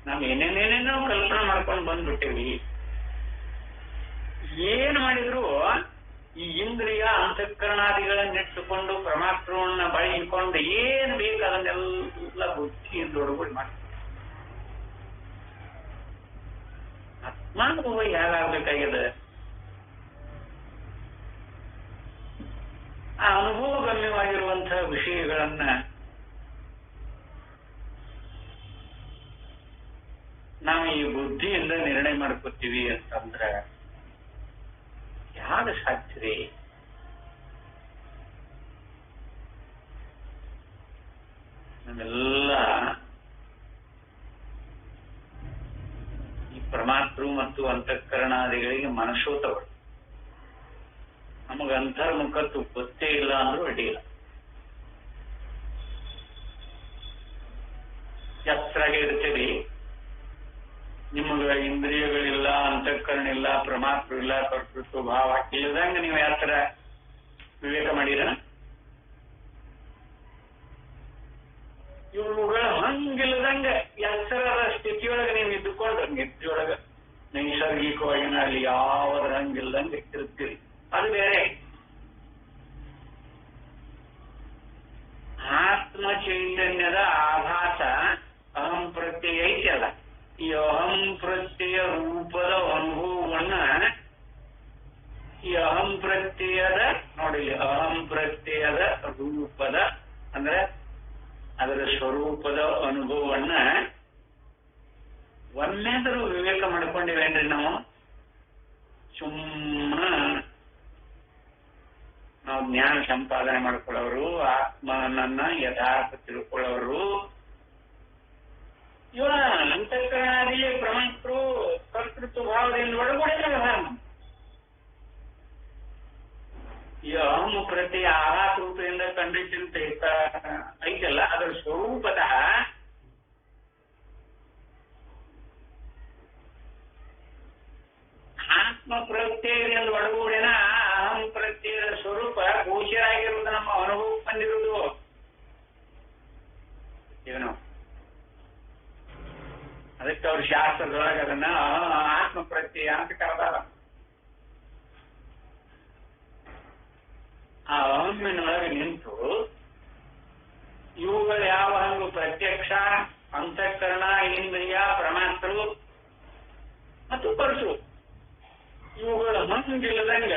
ನಾವು ಏನೇನೇನೇನೋ ಕಲ್ಪನೆ ಮಾಡ್ಕೊಂಡು ಬಂದ್ಬಿಟ್ಟೇವಿ. ಏನ್ ಮಾಡಿದ್ರು ಈ ಇಂದ್ರಿಯ ಅಂತಃಕರಣಾದಿಗಳನ್ನಿಟ್ಟುಕೊಂಡು ಪರಮಾತ್ಮವನ್ನ ಬಳಸಿಕೊಂಡು ಏನ್ ಬೇಕು ಅದನ್ನೆಲ್ಲ ಬುದ್ಧಿಯಿಂದ ಒಳಗೂಡಿ ಮಾಡಿ ಆತ್ಮಾನುಭವ ಯಾರಾಗಬೇಕಾಗಿದೆ. ಆ ಅನುಭವಗಮ್ಯವಾಗಿರುವಂತಹ ವಿಷಯಗಳನ್ನ ನಾವು ಈ ಬುದ್ಧಿಯಿಂದ ನಿರ್ಣಯ ಮಾಡ್ಕೋತೀವಿ ಅಂತಂದ್ರೆ ಯಾರು ಸಾಧ್ಯವೇ? ನಾವೆಲ್ಲ ಈ ಪರಮಾತ್ಮ ಮತ್ತು ಅಂತಃಕರಣಾದಿಗಳಿಗೆ ಮನಸ್ಸೋತವರು. ನಮಗ ಅಂತರ್ಮುಖತ್ವ ಗೊತ್ತೇ ಇಲ್ಲ ಅಂದ್ರೂ ಅಡ್ಡಿಲ್ಲ. ಎತ್ತರಾಗೆ ಇರ್ತೀರಿ, ನಿಮಗ ಇಂದ್ರಿಯಗಳಿಲ್ಲ, ಅಂತಃಕರಣ ಇಲ್ಲ, ಪರಮಾತ್ಮ ಇಲ್ಲ, ಕರ್ತೃತ್ವ ಭಾವ ಇಲ್ಲದಂಗ ನೀವು ಯಾತ್ರ ವಿವೇಕ ಮಾಡಿರ? ಇವುಗಳ ಹಂಗಿಲ್ಲದಂಗ ಎತ್ತರದ ಸ್ಥಿತಿಯೊಳಗೆ ನೀವು ಇದ್ದುಕೊಂಡು ನಿದ್ರೆಯೊಳಗ ನೈಸರ್ಗಿಕವಾಗಿ ಅಲ್ಲಿ ಯಾವುದ್ರ ಹಂಗಿಲ್ದಂಗೆ ಇರ್ತೀರಿ. ಅದು ಬೇರೆ. ಆತ್ಮ ಚೈತನ್ಯದ ಆಭಾಸ ಅಹಂ ಪ್ರತ್ಯಯ ಐತಲ್ಲ, ಈ ಅಹಂ ಪ್ರತ್ಯಯ ರೂಪದ ಅನುಭವವನ್ನ ಈ ಅಹಂ ಪ್ರತ್ಯಯದ ನೋಡಿ, ಅಹಂ ಪ್ರತ್ಯಯದ ರೂಪದ ಅಂದ್ರೆ ಅದರ ಸ್ವರೂಪದ ಅನುಭವವನ್ನ ಒಂದೇದರೂ ವಿವೇಕ ಮಾಡ್ಕೊಂಡಿವೇನ್ರಿ ನಾವು? ನಾವು ಜ್ಞಾನ ಸಂಪಾದನೆ ಮಾಡ್ಕೊಳ್ಳೋರು, ಆತ್ಮನನ್ನ ಯಥಾರ್ಥ ತಿಳ್ಕೊಳ್ಳೋರು, ಇವ ಅಂತಃಕರಣಾದಿ ಪ್ರಮಾಣರು ಕರ್ತೃತ್ವ ಭಾವದಿಂದ ಒಳಗೂಡಿಲ್ಲ. ಈ ಅಹಂ ಪ್ರತಿ ಆಘಾತ ರೂಪದಿಂದ ಕಂಡಿದ್ದಂತ ಐತಲ್ಲ, ಅದರ ಸ್ವರೂಪತಃ ಆತ್ಮ ಪ್ರತ್ಯಯದಿಂದ ಒಳಗೂಡಿನ ಅಹಂ ಪ್ರತ್ಯಯದ ಸ್ವರೂಪ ಗೋಚರಾಗಿರುವುದು ನಮ್ಮ ಅನುಭವಕ್ಕೆ ಬಂದಿರುವುದು. ಏನು ಅದಕ್ಕೆ ಅವ್ರ ಶಾಸ್ತ್ರದೊಳಗೆ ಅದನ್ನ ಆತ್ಮ ಪ್ರತ್ಯಯ ಅಂತ ಕರೆದಾರ. ಆ ಅಹಮ್ಮಿನೊಳಗೆ ನಿಂತು ಇವುಗಳು ಯಾವ ಹಂಗು ಪ್ರತ್ಯಕ್ಷ, ಅಂತಃಕರಣ, ಇಂದ್ರಿಯ, ಪ್ರಮಾತೃ ಮತ್ತು ಪರಶು ಇವುಗಳು ಹಂಗಿಲ್ಲದಂಗ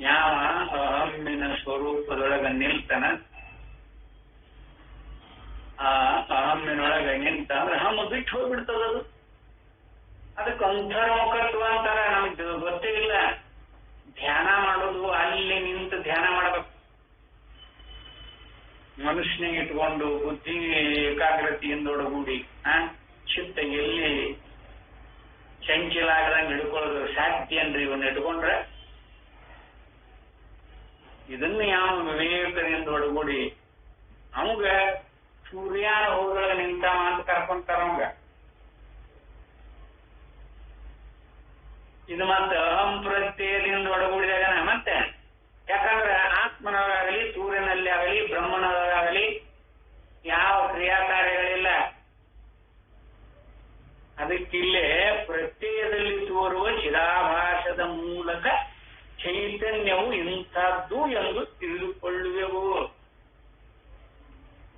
ಯಾವ ಅಹಮ್ಮಿನ ಸ್ವರೂಪದೊಳಗ ನಿಲ್ತಾನ, ಆ ಅಹಮ್ಮಿನೊಳಗ ನಿಂತ ಅಂದ್ರೆ ಹಮ್ಮ ಬಿಟ್ಟು ಹೋಗ್ಬಿಡ್ತದದು. ಅದಕ್ಕೆ ಅಂತರ್ಮುಖತ್ವ ಅಂತಾರ. ನಮ್ಗೆ ಗೊತ್ತೇ ಇಲ್ಲ. ಧ್ಯಾನ ಮಾಡೋದು ಅಲ್ಲಿ ನಿಂತು ಧ್ಯಾನ ಮಾಡಬೇಕು. ಮನುಷ್ಯನಿಗೆ ಇಟ್ಕೊಂಡು ಬುದ್ಧಿ ಏಕಾಗ್ರತೆಯಿಂದ ಒಡಗೂಡಿ ಚಿತ್ತ ಎಲ್ಲಿ ಚಂಚಲ ಆಗದಂಗೆ ಹಿಡ್ಕೊಳ್ಳೋದು ಸಾಧ್ಯ ಅನ್ರಿ. ಇವನ್ನ ಇಟ್ಕೊಂಡ್ರೆ ಇದನ್ನ ಯಾವ ವಿವೇಕದಿಂದ ಒಡಗೂಡಿ ಅವಂಗ ಸೂರ್ಯನ ಹೋಗಳ ನಿಂತಾವ ಅಂತ ಕರ್ಕೊಂತಾರ ಅವಂಗ. ಇದು ಮತ್ತೆ ಅಹಂ ಪ್ರತ್ಯಯದಿಂದ ಒಡಗೂಡಿದಾಗ ಮತ್ತೆ ಯಾಕಂದ್ರೆ ಆತ್ಮನೊಳಗಾಗಲಿ, ಸೂರ್ಯನಲ್ಲಿ ಆಗಲಿ, ಬ್ರಹ್ಮನೊಳಗಾಗಲಿ ಯಾವ ಕ್ರಿಯಾ ಕಾರ್ಯಗಳಿಲ್ಲ. ಅದಕ್ಕಿಲ್ಲೇ ಪ್ರತ್ಯಯದಲ್ಲಿ ತೋರುವ ಚಿದಾಭಾಸದ ಮೂಲಕ ಚೈತನ್ಯವು ಇಂಥದ್ದು ಎಂದು ತಿಳಿದುಕೊಳ್ಳುವೆವು.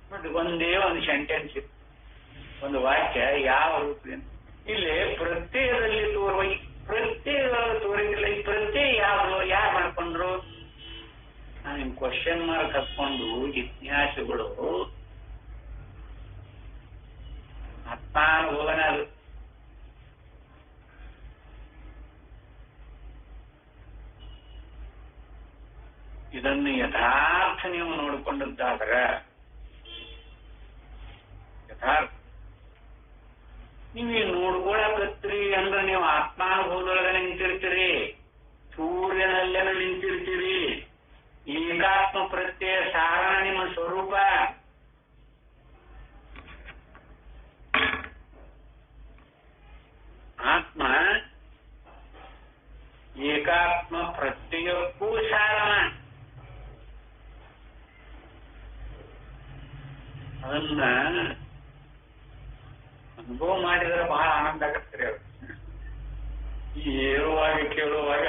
ನೋಡಿ, ಒಂದೇ ಒಂದು ಸೆಂಟೆನ್ಸ್ ಇತ್ತು, ಒಂದು ವಾಕ್ಯ ಯಾವ ರೂಪದಿಂದ ಇಲ್ಲಿ ಪ್ರತ್ಯಯದಲ್ಲಿ ತೋರುವ. ಪ್ರತ್ಯಯದೊಳಗೆ ತೋರಿಸಿಲ್ಲ. ಈ ಪ್ರತ್ಯಯ ಯಾರು ಮಾಡ್ಕೊಂಡ್ರು? ನಿಮ್ ಕ್ವಶನ್ ಮಾರ್ಕ್ ಹಾಕೊಂಡು ಜಿಜ್ಞಾಸುಗಳು ಆತ್ಮಾನುಭವನ ಅದು. ಇದನ್ನು ಯಥಾರ್ಥ ನೀವು ನೋಡಿಕೊಂಡದ್ದಾದ್ರ ಯಥಾರ್ಥ ನೀವೇ ನೋಡ್ಕೊಳಕತ್ರಿ ಅಂದ್ರೆ ನೀವು ಆತ್ಮಾನುಭವದೊಳಗೆ ನಿಂತಿರ್ತೀರಿ, ಸೂರ್ಯನಲ್ಲೇನ ನಿಂತಿರ್ತೀರಿ. ಏಕಾತ್ಮ ಪ್ರತ್ಯಯ ಸಾರಣ ನಿಮ್ಮ ಸ್ವರೂಪ. ಆತ್ಮ ಏಕಾತ್ಮ ಪ್ರತ್ಯಯಕ್ಕೂ ಸಾರಣ. ಅದನ್ನ ಅನುಭವ ಮಾಡಿದ್ರೆ ಬಹಳ ಆನಂದ ಆಗತ್ರಿ. ಅದು ಏರುವಾಗ ಕೇಳುವಾಗ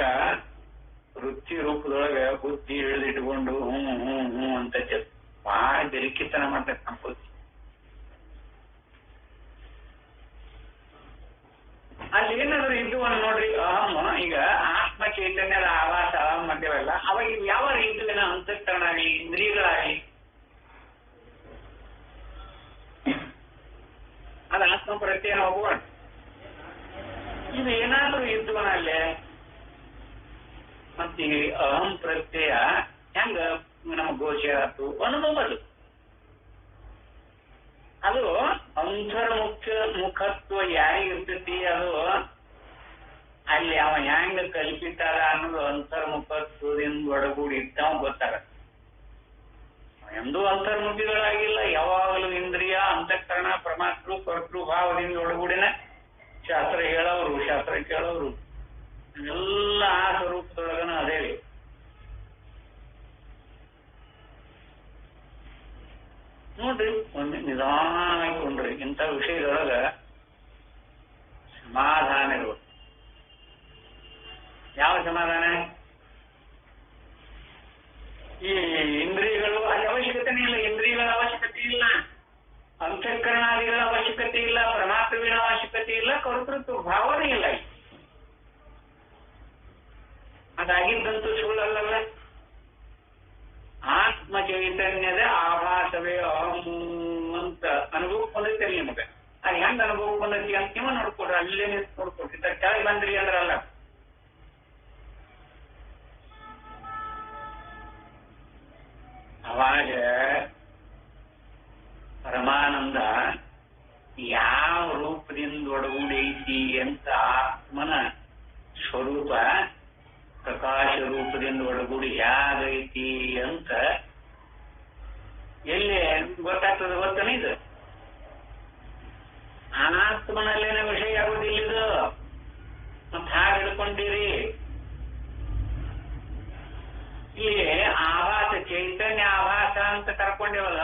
ವೃತ್ತಿ ರೂಪದೊಳಗ ಬುದ್ಧಿ ಹಿಡಿದಿಟ್ಕೊಂಡು ಹ್ಞೂ ಅಂತ ಬಹಳ ಬೆರಿಕಿತನ ಮಾಡ್ತಕ್ಕ ನಮ್ಮ ಬುದ್ಧಿ. ಅಲ್ಲಿ ಏನಾದ್ರು ಇದು ಅನ್ ನೋಡ್ರಿ, ಅಹಂ ಈಗ ಆತ್ಮ ಚೈತನ್ಯದ ಆವಾಸ ಅಹಂ ಅಂದೇವಲ್ಲ, ಅವಾಗ ಯಾವ ರೀತಿಯ ಅಂತಃಕರಣ ಆಗಲಿ, ಇಂದ್ರಿಯಗಳಾಗಲಿ ಅದು ಆತ್ಮ ಪ್ರತ್ಯಯ ಹೋಗುವ. ಇದು ಏನಾದ್ರೂ ಇದ್ವನಲ್ಲೇ ಮತ್ತೆ ಅಹಂ ಪ್ರತ್ಯಯ ಹೆಂಗ ನಮಗ್ ಗೋಚರ ಆಯ್ತು ಅನ್ನೋದು. ಅದು ಅಂತರ್ಮುಖತ್ವ ಯಾರಿಗಿರ್ತೈತಿ, ಅದು ಅಲ್ಲಿ ಅವ ಹೆಂಗ ಕಲ್ಪಿತಾರ ಅನ್ನೋದು ಅಂತರ್ಮುಖತ್ವದಿಂದ ಒಡಗೂಡಿ ಇರ್ತಾವ ಗೊತ್ತಾಗತ್ತೆ. ಎಂದೂ ಅಂತರ್ಮುಖಿಗಳಾಗಿಲ್ಲ. ಯಾವಾಗಲೂ ಇಂದ್ರಿಯ, ಅಂತಃಕರಣ, ಪ್ರಮಾತೃ, ಕರ್ತೃ ಭಾವದಿಂದ ಒಡಗೂಡಿನ ಶಾಸ್ತ್ರ ಹೇಳೋರು, ಶಾಸ್ತ್ರ ಕೇಳೋರು ಎಲ್ಲ ಆ ಸ್ವರೂಪದೊಳಗನ ಅದೇ. ನೋಡ್ರಿ, ಒಂದು ನಿಧಾನಕೊಂಡ್ರಿ ಇಂಥ ವಿಷಯದೊಳಗ ಸಮಾಧಾನ ಇರುವ. ಯಾವ ಸಮಾಧಾನ? ಈ ಇಂದ್ರಿಯಗಳು ಅಲ್ಲಿ ಅವಶ್ಯಕತೆನೇ ಇಲ್ಲ, ಇಂದ್ರಿಯಗಳ ಅವಶ್ಯಕತೆ ಇಲ್ಲ, ಅಂತಃಕರಣಾದಿಗಳ ಅವಶ್ಯಕತೆ ಇಲ್ಲ, ಪ್ರಮಾತೃವಿನ ಅವಶ್ಯಕತೆ ಇಲ್ಲ, ಕರ್ತೃತ್ವ ಭಾವನೆ ಇಲ್ಲ. ಅದಾಗಿದ್ದಂತೂ ಸುಳ್ಳಲ್ಲ. ಆತ್ಮ ಚೈತನ್ಯದ ಆಭಾಸವೇ ಅಹಂ ಅಂತ ಅನುಭವ ಬಂದೈತೆ ನಿಮಗೆ. ಅದು ಹೆಂಗ್ ಅನುಭವ ಬಂದೈತಿ ಅಂತ ನೀವು ನೋಡ್ಕೊಡ್ರಿ, ಅಲ್ಲೇ ನಿಂತು ನೋಡ್ಕೊಡ್ರಿ. ಕೆಳಗೆ ಬಂದ್ರಿ ಅಂದ್ರಲ್ಲ, ಅವಾಗ ಪರಮಾನಂದ ಯಾವ ರೂಪದಿಂದ ಒಡಗೂಡೈತಿ ಅಂತ ಆತ್ಮನ ಸ್ವರೂಪ ಪ್ರಕಾಶ ರೂಪದಿಂದ ಒಡಗೂಡಿ ಹೇಗೈತಿ ಅಂತ ಎಲ್ಲಿ ಗೊತ್ತಾಗ್ತದೆ ಗೊತ್ತಾನೆ? ಇದು ಆತ್ಮನಲ್ಲೇನ ವಿಷಯ ಆಗುದಿಲ್ಲ. ಇದು ಮತ್ ಹಾಗೆ ಹಿಡ್ಕೊಂಡಿರಿ. ಇಲ್ಲಿ ಆಭಾಸ, ಚೈತನ್ಯ ಆಭಾಸ ಅಂತ ಕರ್ಕೊಂಡೇವಲ್ಲ,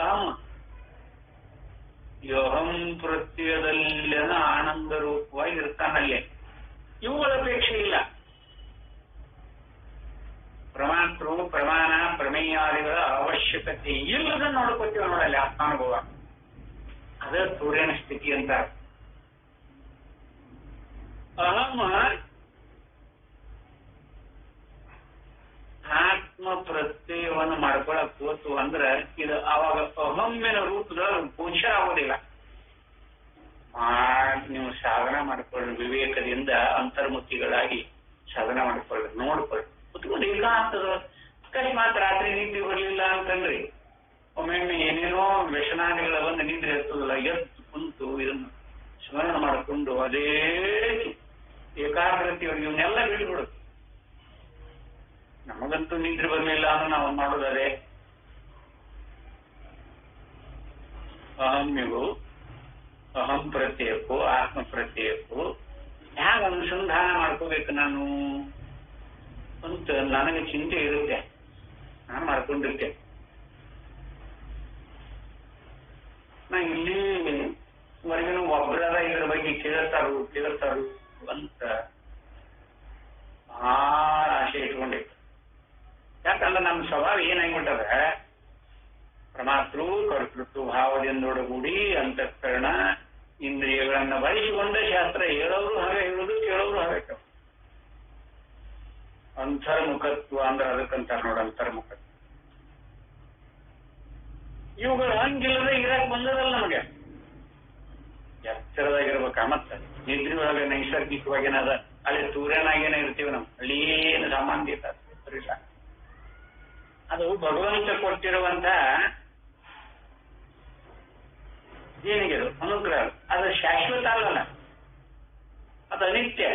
ಯೋಹಂ ಪ್ರತ್ಯಯದಲ್ಲಿನ ಆನಂದ ರೂಪವಾಗಿ ಇರ್ತಾನಲ್ಲೇ. ಇವುಗಳ ಅಪೇಕ್ಷೆ ಇಲ್ಲ. ಪ್ರಮಾತೃ ಪ್ರಮಾಣ ಪ್ರಮೇಯಾದಿಗಳ ಅವಶ್ಯಕತೆ ಇಲ್ಲದ ನೋಡ್ಕೋತೀವಿ ನೋಡಲ್ಲಿ ಆತ್ಮಾನುಭವ. ಅದ ಸೂರ್ಯನ ಸ್ಥಿತಿ ಅಂತ. ಅಹಂ ಆತ್ಮ ಪ್ರತ್ಯಯವನ್ನು ಮಾಡ್ಕೊಳಕ್ ಹೋತು ಅಂದ್ರೆ ಇದು ಅವಾಗ ಅಹಮ್ಮಿನ ರೂಪದೊಳಗೆ ಗೋಚರ ಆಗೋದಿಲ್ಲ. ನೀವು ಸಾಧನ ಮಾಡ್ಕೊಳ್ಳಿ, ವಿವೇಕದಿಂದ ಅಂತರ್ಮುಖಿಗಳಾಗಿ ಸಾಧನ ಮಾಡ್ಕೊಳ್ಳಿ, ನೋಡ್ಕೊಳ್ಳಿ, ಕುತ್ಕೊಂಡು ಏಕಾಂತದ. ಅಕಸ್ಮಾತ್ ರಾತ್ರಿ ನಿದ್ದೆ ಬರಲಿಲ್ಲ ಅಂತಂದ್ರಿ, ಒಮ್ಮೊಮ್ಮೆ ಏನೇನೋ ವ್ಯಸನಾದಿಗಳ ಬಂದು ನಿದ್ರೆ ಹತ್ತದಲ್ಲ, ಎದ್ದು ಕುಂತು ಇದನ್ನು ಸ್ಮರಣ ಮಾಡಿಕೊಂಡು ಅದೇ ಏಕಾಗ್ರತೆಯೊಳಗೆ ಇವನ್ನೆಲ್ಲ ಬಿಡ್ಬಿಡುತ್ತೆ. ನಮಗಂತೂ ನಿದ್ರೆ ಬರಲಿಲ್ಲ ಅಂದ್ರೆ ನಾವು ಮಾಡೋದದೇ. ಅಹಮ್ಯಗೂ ಅಹಂ ಪ್ರತ್ಯಯಕ್ಕೂ ಆತ್ಮ ಪ್ರತ್ಯಯಕ್ಕೂ ಹ್ಯಾಗ ಅನುಸಂಧಾನ ಮಾಡ್ಕೋಬೇಕು ನಾನು ಅಂತ ನನಗೆ ಚಿಂತೆ ಇರುತ್ತೆ. ನಾನು ಮಾಡ್ಕೊಂಡಿರ್ತೆ. ನಾ ಇಲ್ಲಿ ಹೊರಗಿನ ಒಬ್ಬರದ ಇದ್ರ ಬಗ್ಗೆ ಕೇಳ್ತಾರು ಅಂತ ಬಹಳ ಆಸೆ ಇಟ್ಕೊಂಡಿತ್ತು. ಯಾಕಂದ್ರೆ ನಮ್ಮ ಸ್ವಭಾವ ಏನಾಗ್ಬಿಟ್ಟದ, ಪ್ರಮಾತೃ ಕರ್ತೃತ್ವ ಭಾವದಿಂದೊಡಗೂಡಿ ಅಂತಃಕರಣ ಇಂದ್ರಿಯಗಳನ್ನ ಬಳಸಿಕೊಂಡ ಶಾಸ್ತ್ರ ಹೇಳೋರು ಹಾಗೆ ಹೇಳುದು, ಕೇಳೋರು ಹಾಗೆ ಕೇಳೋದು. ಅಂತರ್ಮುಖತ್ವ ಅಂದ್ರೆ ಅದಕ್ಕಂತಾರ ನೋಡ, ಅಂತರ್ಮುಖತ್ವ. ಇವುಗಳು ಹಂಗಿಲ್ಲದೆ ಇರಕ್ ಬಂದದಲ್ಲ ನಮಗೆ. ಎಚ್ಚರದಾಗಿರ್ಬೇಕ. ಮತ್ತೆ ನಿದ್ರೆ ಒಳಗೆ ನೈಸರ್ಗಿಕವಾಗೇನದ, ಅಲ್ಲಿ ಸೂರ್ಯನಾಗೇನ ಇರ್ತೀವಿ ನಾವು, ಅಲ್ಲಿ ಏನು ಸಂಬಂಧಿತ ಇಲ್ಲ. ಅದು ಭಗವಂತ ಕೊಟ್ಟಿರುವಂತ ಏನಿಗೆ ಅನುಗ್ರಹ. ಅದು ಶಾಶ್ವತ ಅಲ್ಲಲ್ಲ, ಅದು ಅನಿತ್ಯ.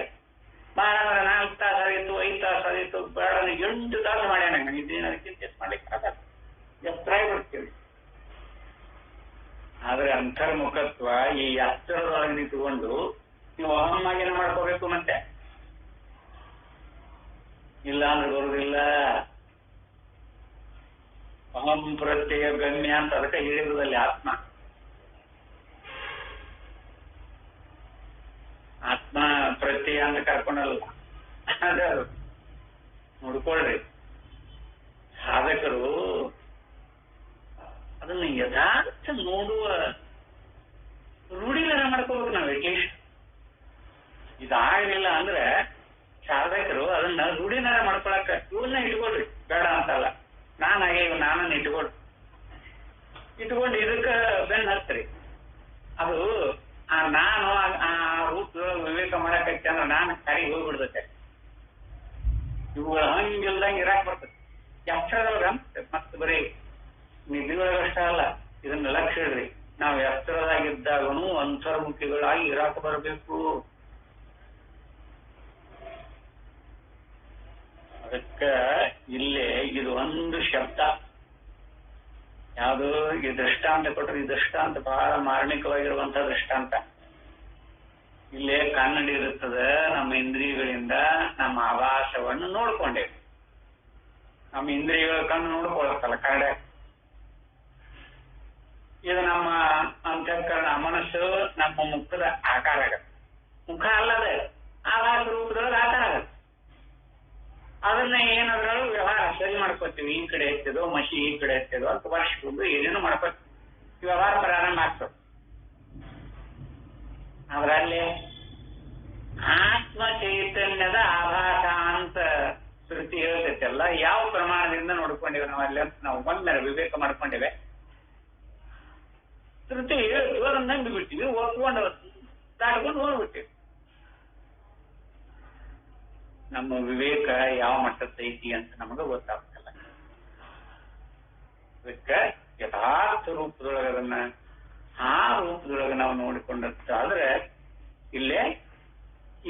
ಬಾಳ 4 ತಾಸು ಆದಿತ್ತು, 5 ತಾಸು ಆದಿತ್ತು, ಬೇಡ 8 ತಾಸು ಮಾಡ್ಯಾನ. ಇದೇನು ಅದಕ್ಕಿಂತ ಮಾಡ್ಲಿಕ್ಕೆ ಆಗಲ್ಲ, ಎತ್ತರ ಬಿಡ್ತೀವಿ. ಆದ್ರೆ ಅಂತರ್ಮುಖತ್ವ ಈ ಎತ್ತರದೊಳಗೆ ನಿಂತುಕೊಂಡು ನೀವು ಅಹಮ್ಮಾಗೇನ ಮಾಡ್ಕೋಬೇಕು. ಮತ್ತೆ ಇಲ್ಲ ಅಂದ್ರೆ ಬರುವುದಿಲ್ಲ. ಅಹಂ ಪ್ರತ್ಯಯ ಗಮ್ಯ ಅಂತ ಅದಕ್ಕೆ ಹೇಳಿರುವುದಲ್ಲಿ ಆತ್ಮ ಪ್ರತ್ಯಯ ಅಂತ ಕರ್ಕೊಂಡಲ್ಲ. ಅದ ನೋಡ್ಕೊಳ್ರಿ, ಸಾಧಕರು ಅದನ್ನ ಯಥಾರ್ಥ ನೋಡುವ ರೂಢಿಗಾರ ಮಾಡ್ಕೋಬೇಕು ನಾವು. ಅಟ್ಲೀಸ್ಟ್ ಇದಾಗಲಿಲ್ಲ ಅಂದ್ರೆ ಸಾಧಕರು ಅದನ್ನ ರೂಢಿನಾರ ಮಾಡ್ಕೊಳಕ ಇವನ್ನ ಇಟ್ಕೊಳ್ರಿ, ಬೇಡ ಅಂತಲ್ಲ. ನಾನಾಗೆ ನಾನನ್ನ ಇಟ್ಕೊಂಡು ಇದಕ್ಕ ಬೆನ್ನ ಹತ್ರಿ. ಅದು ನಾನು ಆ ರೂಪದೊಳಗೆ ವಿವೇಕ ಮಾಡಕೈತಿ ಅಂದ್ರೆ ನಾನು ಕರಿಗೆ ಹೋಗ್ಬಿಡ್ತೈತೆ. ಇವುಗಳ ಹಂಗಿಲ್ದಂಗೆ ಇರಾಕ್ ಬರ್ತದೆ. ಎಚ್ಚರದವ್ರ ಮತ್ತೆ ಬರೀ ನಿಧಿಗಳಷ್ಟೇ ಅಲ್ಲ, ಇದನ್ನ ಲಕ್ಷ್ಯ ಇಡ್ರಿ. ನಾವು ಎಚ್ಚರದಾಗಿದ್ದಾಗನು ಅಂತರ್ಮುಖಿಗಳಾಗಿ ಇರಾಕ ಬರಬೇಕು. ಅದಕ್ಕ ಇಲ್ಲೇ ಇದು ಒಂದು ಶಬ್ದ ಯಾವುದು ಈ ದೃಷ್ಟಾಂತ ಕೊಟ್ಟರೆ, ಈ ದೃಷ್ಟಾಂತ ಬಹಳ ಮಾರ್ಮಿಕವಾಗಿರುವಂತಹ ದೃಷ್ಟಾಂತ. ಇಲ್ಲೇ ಕನ್ನಡಿ ಇರುತ್ತದೆ. ನಮ್ಮ ಇಂದ್ರಿಯಗಳಿಂದ ನಮ್ಮ ಆಭಾಸವನ್ನು ನೋಡ್ಕೊಂಡೇವೆ. ನಮ್ಮ ಇಂದ್ರಿಯಗಳ ಕಣ್ಣು ನೋಡ್ಕೊಳತ್ತಲ್ಲ ಕನ್ನಡ. ಇದು ನಮ್ಮ ಅಂತಃಕರಣ ಮನಸ್ಸು ನಮ್ಮ ಮುಖದ ಆಕಾರ ಆಗತ್ತೆ. ಮುಖ ಅಲ್ಲದೆ ಆಭಾಸ ರೂಪದೊಳಗೆ ಆಕಾರ ಆಗತ್ತೆ. ಅದನ್ನ ಏನಾದ್ರೂ ವ್ಯವಹಾರ ಸರಿ ಮಾಡ್ಕೋತೀವಿ. ಈ ಕಡೆ ಎತ್ತದೋ ಮಸಿ ಈ ಕಡೆ ಎತ್ತದೋ ಅಂತ ವರ್ಷಕೊಂಡು ಏನೇನು ಮಾಡ್ಕೋತೀವಿ. ವ್ಯವಹಾರ ಪ್ರಾರಂಭ ಆಗ್ತದೆ. ಅದರಲ್ಲಿ ಆತ್ಮ ಚೈತನ್ಯದ ಆಭಾಸ ಅಂತ ಶ್ರುತಿ ಹೇಳ್ತೈತೆಲ್ಲ, ಯಾವ ಪ್ರಮಾಣದಿಂದ ನೋಡ್ಕೊಂಡಿವೆ ನಾವಲ್ಲಿ ಅಂತ ನಾವು ಒಮ್ಮೆ ವಿವೇಕ ಮಾಡ್ಕೊಂಡಿವೆ. ಶ್ರುತಿ ಹೇಳ್ತೀವಿ, ಅದನ್ನ ನಂಬಿ ಬಿಡ್ತೀವಿ, ಒಪ್ಕೊಂಡು ದಾಟ್ಕೊಂಡು ಹೋಗ್ಬಿಡ್ತೀವಿ. ನಮ್ಮ ವಿವೇಕ ಯಾವ ಮಟ್ಟದ ಐತಿ ಅಂತ ನಮಗ ಗೊತ್ತಾಗ್ತಲ್ಲ. ಅದಕ್ಕೆ ಯಥಾರ್ಥ ರೂಪದೊಳಗೆ ಅದನ್ನ ಆ ರೂಪದೊಳಗೆ ನಾವು ನೋಡಿಕೊಂಡಾದ್ರೆ ಇಲ್ಲೇ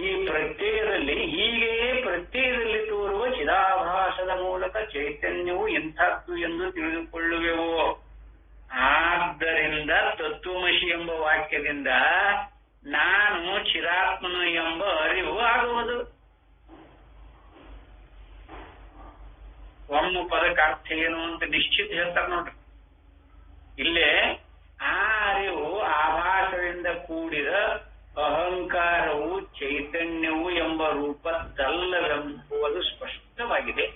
ಈ ಪ್ರತ್ಯಯದಲ್ಲಿ ಹೀಗೆಯೇ ಪ್ರತ್ಯಯದಲ್ಲಿ ತೋರುವ ಚಿದಾಭಾಸದ ಮೂಲಕ ಚೈತನ್ಯವು ಎಂಥದ್ದು ಎಂದು ತಿಳಿದುಕೊಳ್ಳುವೆವು. ಆದ್ದರಿಂದ ತತ್ವಮಸಿ ಎಂಬ ವಾಕ್ಯದಿಂದ ನಾನು ಚಿರಾತ್ಮನು ಎಂಬ ಅರಿವು ಆಗುವುದು. ಒಮ್ಮೆ ಪದಕ್ಕೆ ಅರ್ಥ ಏನು ಅಂತ ನಿಶ್ಚಿತ ಹೇಳ್ತಾರೆ ನೋಡ್ರಿ. ಇಲ್ಲೇ ಆ ಅರಿವು ಆಭಾಸ ಅಹಂಕಾರವು ಚೈತನ್ಯವು ಎಂಬ ರೂಪದ್ದಲ್ಲವೆಂಬುದು ಸ್ಪಷ್ಟವಾಗಿದೆ.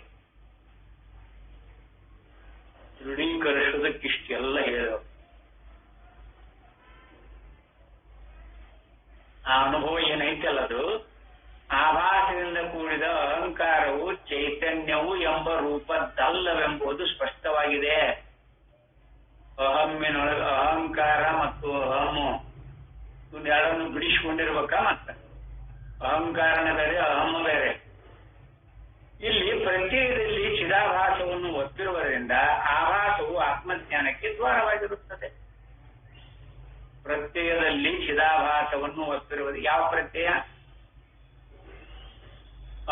ದೃಢೀಕರಿಸೋದಕ್ಕಿಷ್ಟೆಲ್ಲ ಹೇಳಿದರು. ಆ ಅನುಭವ ಏನೈತಲ್ಲ, ಅದು ಆಭಾಸದಿಂದ ಕೂಡಿದ ಅಹಂಕಾರವು ಚೈತನ್ಯವು ಎಂಬ ರೂಪದ್ದಲ್ಲವೆಂಬುದು ಸ್ಪಷ್ಟವಾಗಿದೆ. ಅಹಮ್ಮಿನೊಳಗೆ ಅಹಂಕಾರ ಮತ್ತು ಅಹಮ್ಮು ಎರಡನ್ನು ಬಿಡಿಸಿಕೊಂಡಿರ್ಬೇಕ. ಮತ್ತ ಅಹಂಕಾರನ ಬೇರೆ, ಅಹಮ್ಮ ಬೇರೆ. ಇಲ್ಲಿ ಪ್ರತ್ಯಯದಲ್ಲಿ ಚಿದಾಭಾಸವನ್ನು ಒಪ್ಪಿರುವುದರಿಂದ ಆಭಾಸವು ಆತ್ಮಜ್ಞಾನಕ್ಕೆ ದ್ವಾರವಾಗಿರುತ್ತದೆ. ಪ್ರತ್ಯಯದಲ್ಲಿ ಚಿದಾಭಾಸವನ್ನು ಒಪ್ಪಿರುವುದು ಯಾವ ಪ್ರತ್ಯಯ?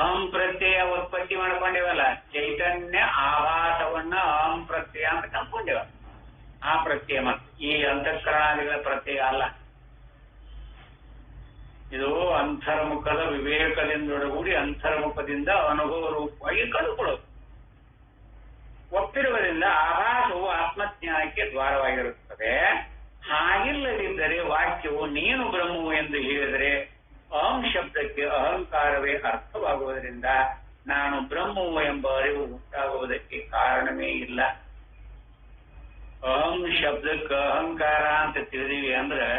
ಅಹಂ ಪ್ರತ್ಯಯ ಉತ್ಪತ್ತಿ ಮಾಡ್ಕೊಂಡೇವಲ್ಲ, ಚೈತನ್ಯ ಆಭಾಸವನ್ನ ಅಹಂ ಪ್ರತ್ಯಯ ಅಂತ ಕಂಡ್ಕೊಂಡೇವ. ಆ ಪ್ರತ್ಯಯ ಮತ್ತು ಈ ಅಂತಃಕರಣಾದಿಗಳ ಪ್ರತ್ಯಯ ಅಲ್ಲ. ಇದು ಅಂತರ್ಮುಖದ ವಿವೇಕದಿಂದೊಡಗೂಡಿ ಅಂತರ್ಮುಖದಿಂದ ಅನುಭವ ರೂಪವಾಗಿ ಕಂಡುಕೊಳ್ಳೋದು. ಒಪ್ಪಿರುವುದರಿಂದ ಆಭಾಸವು ಆತ್ಮಜ್ಞಾನಕ್ಕೆ ದ್ವಾರವಾಗಿರುತ್ತದೆ. ಹಾಗಿಲ್ಲದಿದ್ದರೆ ವಾಕ್ಯವು ನೀನು ಬ್ರಹ್ಮವು ಎಂದು ಹೇಳಿದರೆ ಅಹಂ ಶಬ್ದಕ್ಕೆ ಅಹಂಕಾರವೇ ಅರ್ಥವಾಗುವುದರಿಂದ ನಾನು ಬ್ರಹ್ಮವು ಎಂಬ ಅರಿವು ಉಂಟಾಗುವುದಕ್ಕೆ ಕಾರಣವೇ ಇಲ್ಲ. ಅಹಂ ಶಬ್ದಕ್ಕೆ ಅಹಂಕಾರ ಅಂತ ತಿಳಿದೀವಿ ಅಂದ್ರೆ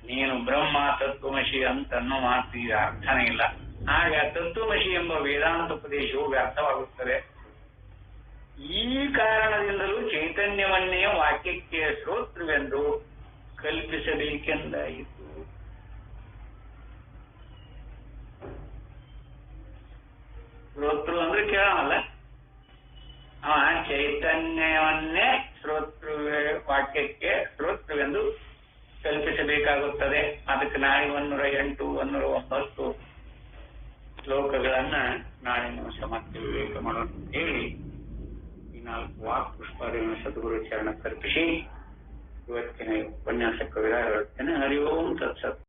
ನೀನು ಬ್ರಹ್ಮ ತತ್ವಮಸಿ ಅಂತನ್ನೋ ಮಾತು ಅರ್ಥನೇ ಇಲ್ಲ. ಆಗ ತತ್ವಮಸಿ ಎಂಬ ವೇದಾಂತ ಉಪದೇಶವು ವ್ಯರ್ಥವಾಗುತ್ತದೆ. ಈ ಕಾರಣದಿಂದಲೂ ಚೈತನ್ಯವನ್ನೇ ವಾಕ್ಯಕ್ಕೆ ಶ್ರೋತೃವೆಂದು ಕಲ್ಪಿಸಬೇಕೆಂದಾಯಿತು. ಶ್ರೋತೃ ಅಂದ್ರೆ ಕೇಳೋಣಲ್ಲ, ಚೈತನ್ಯವನ್ನೇ ವಾಕ್ಯಕ್ಕೆ ಶ್ರೋತೃವೆಂದು ಕಲ್ಪಿಸಬೇಕಾಗುತ್ತದೆ. ಅದಕ್ಕೆ ನಾಳೆ 108, 109 ಶ್ಲೋಕಗಳನ್ನ ನಾಳೆ ನಾವು ಸಮರ್ಥಿ ವಿವೇಕ ಮಾಡೋಣ ಹೇಳಿ ಈ 4 ವಾಕ್ ಪುಷ್ಪಾದಿಗಳನ್ನು ಸದ್ಗುರು ಚರಣ ಕಲ್ಪಿಸಿ ಇವತ್ತಿನ ಉಪನ್ಯಾಸಕ್ಕೆ ವಿರಾಯ ಹೇಳುತ್ತೇನೆ. ಹರಿ ಓಂ ತತ್ಸತ್.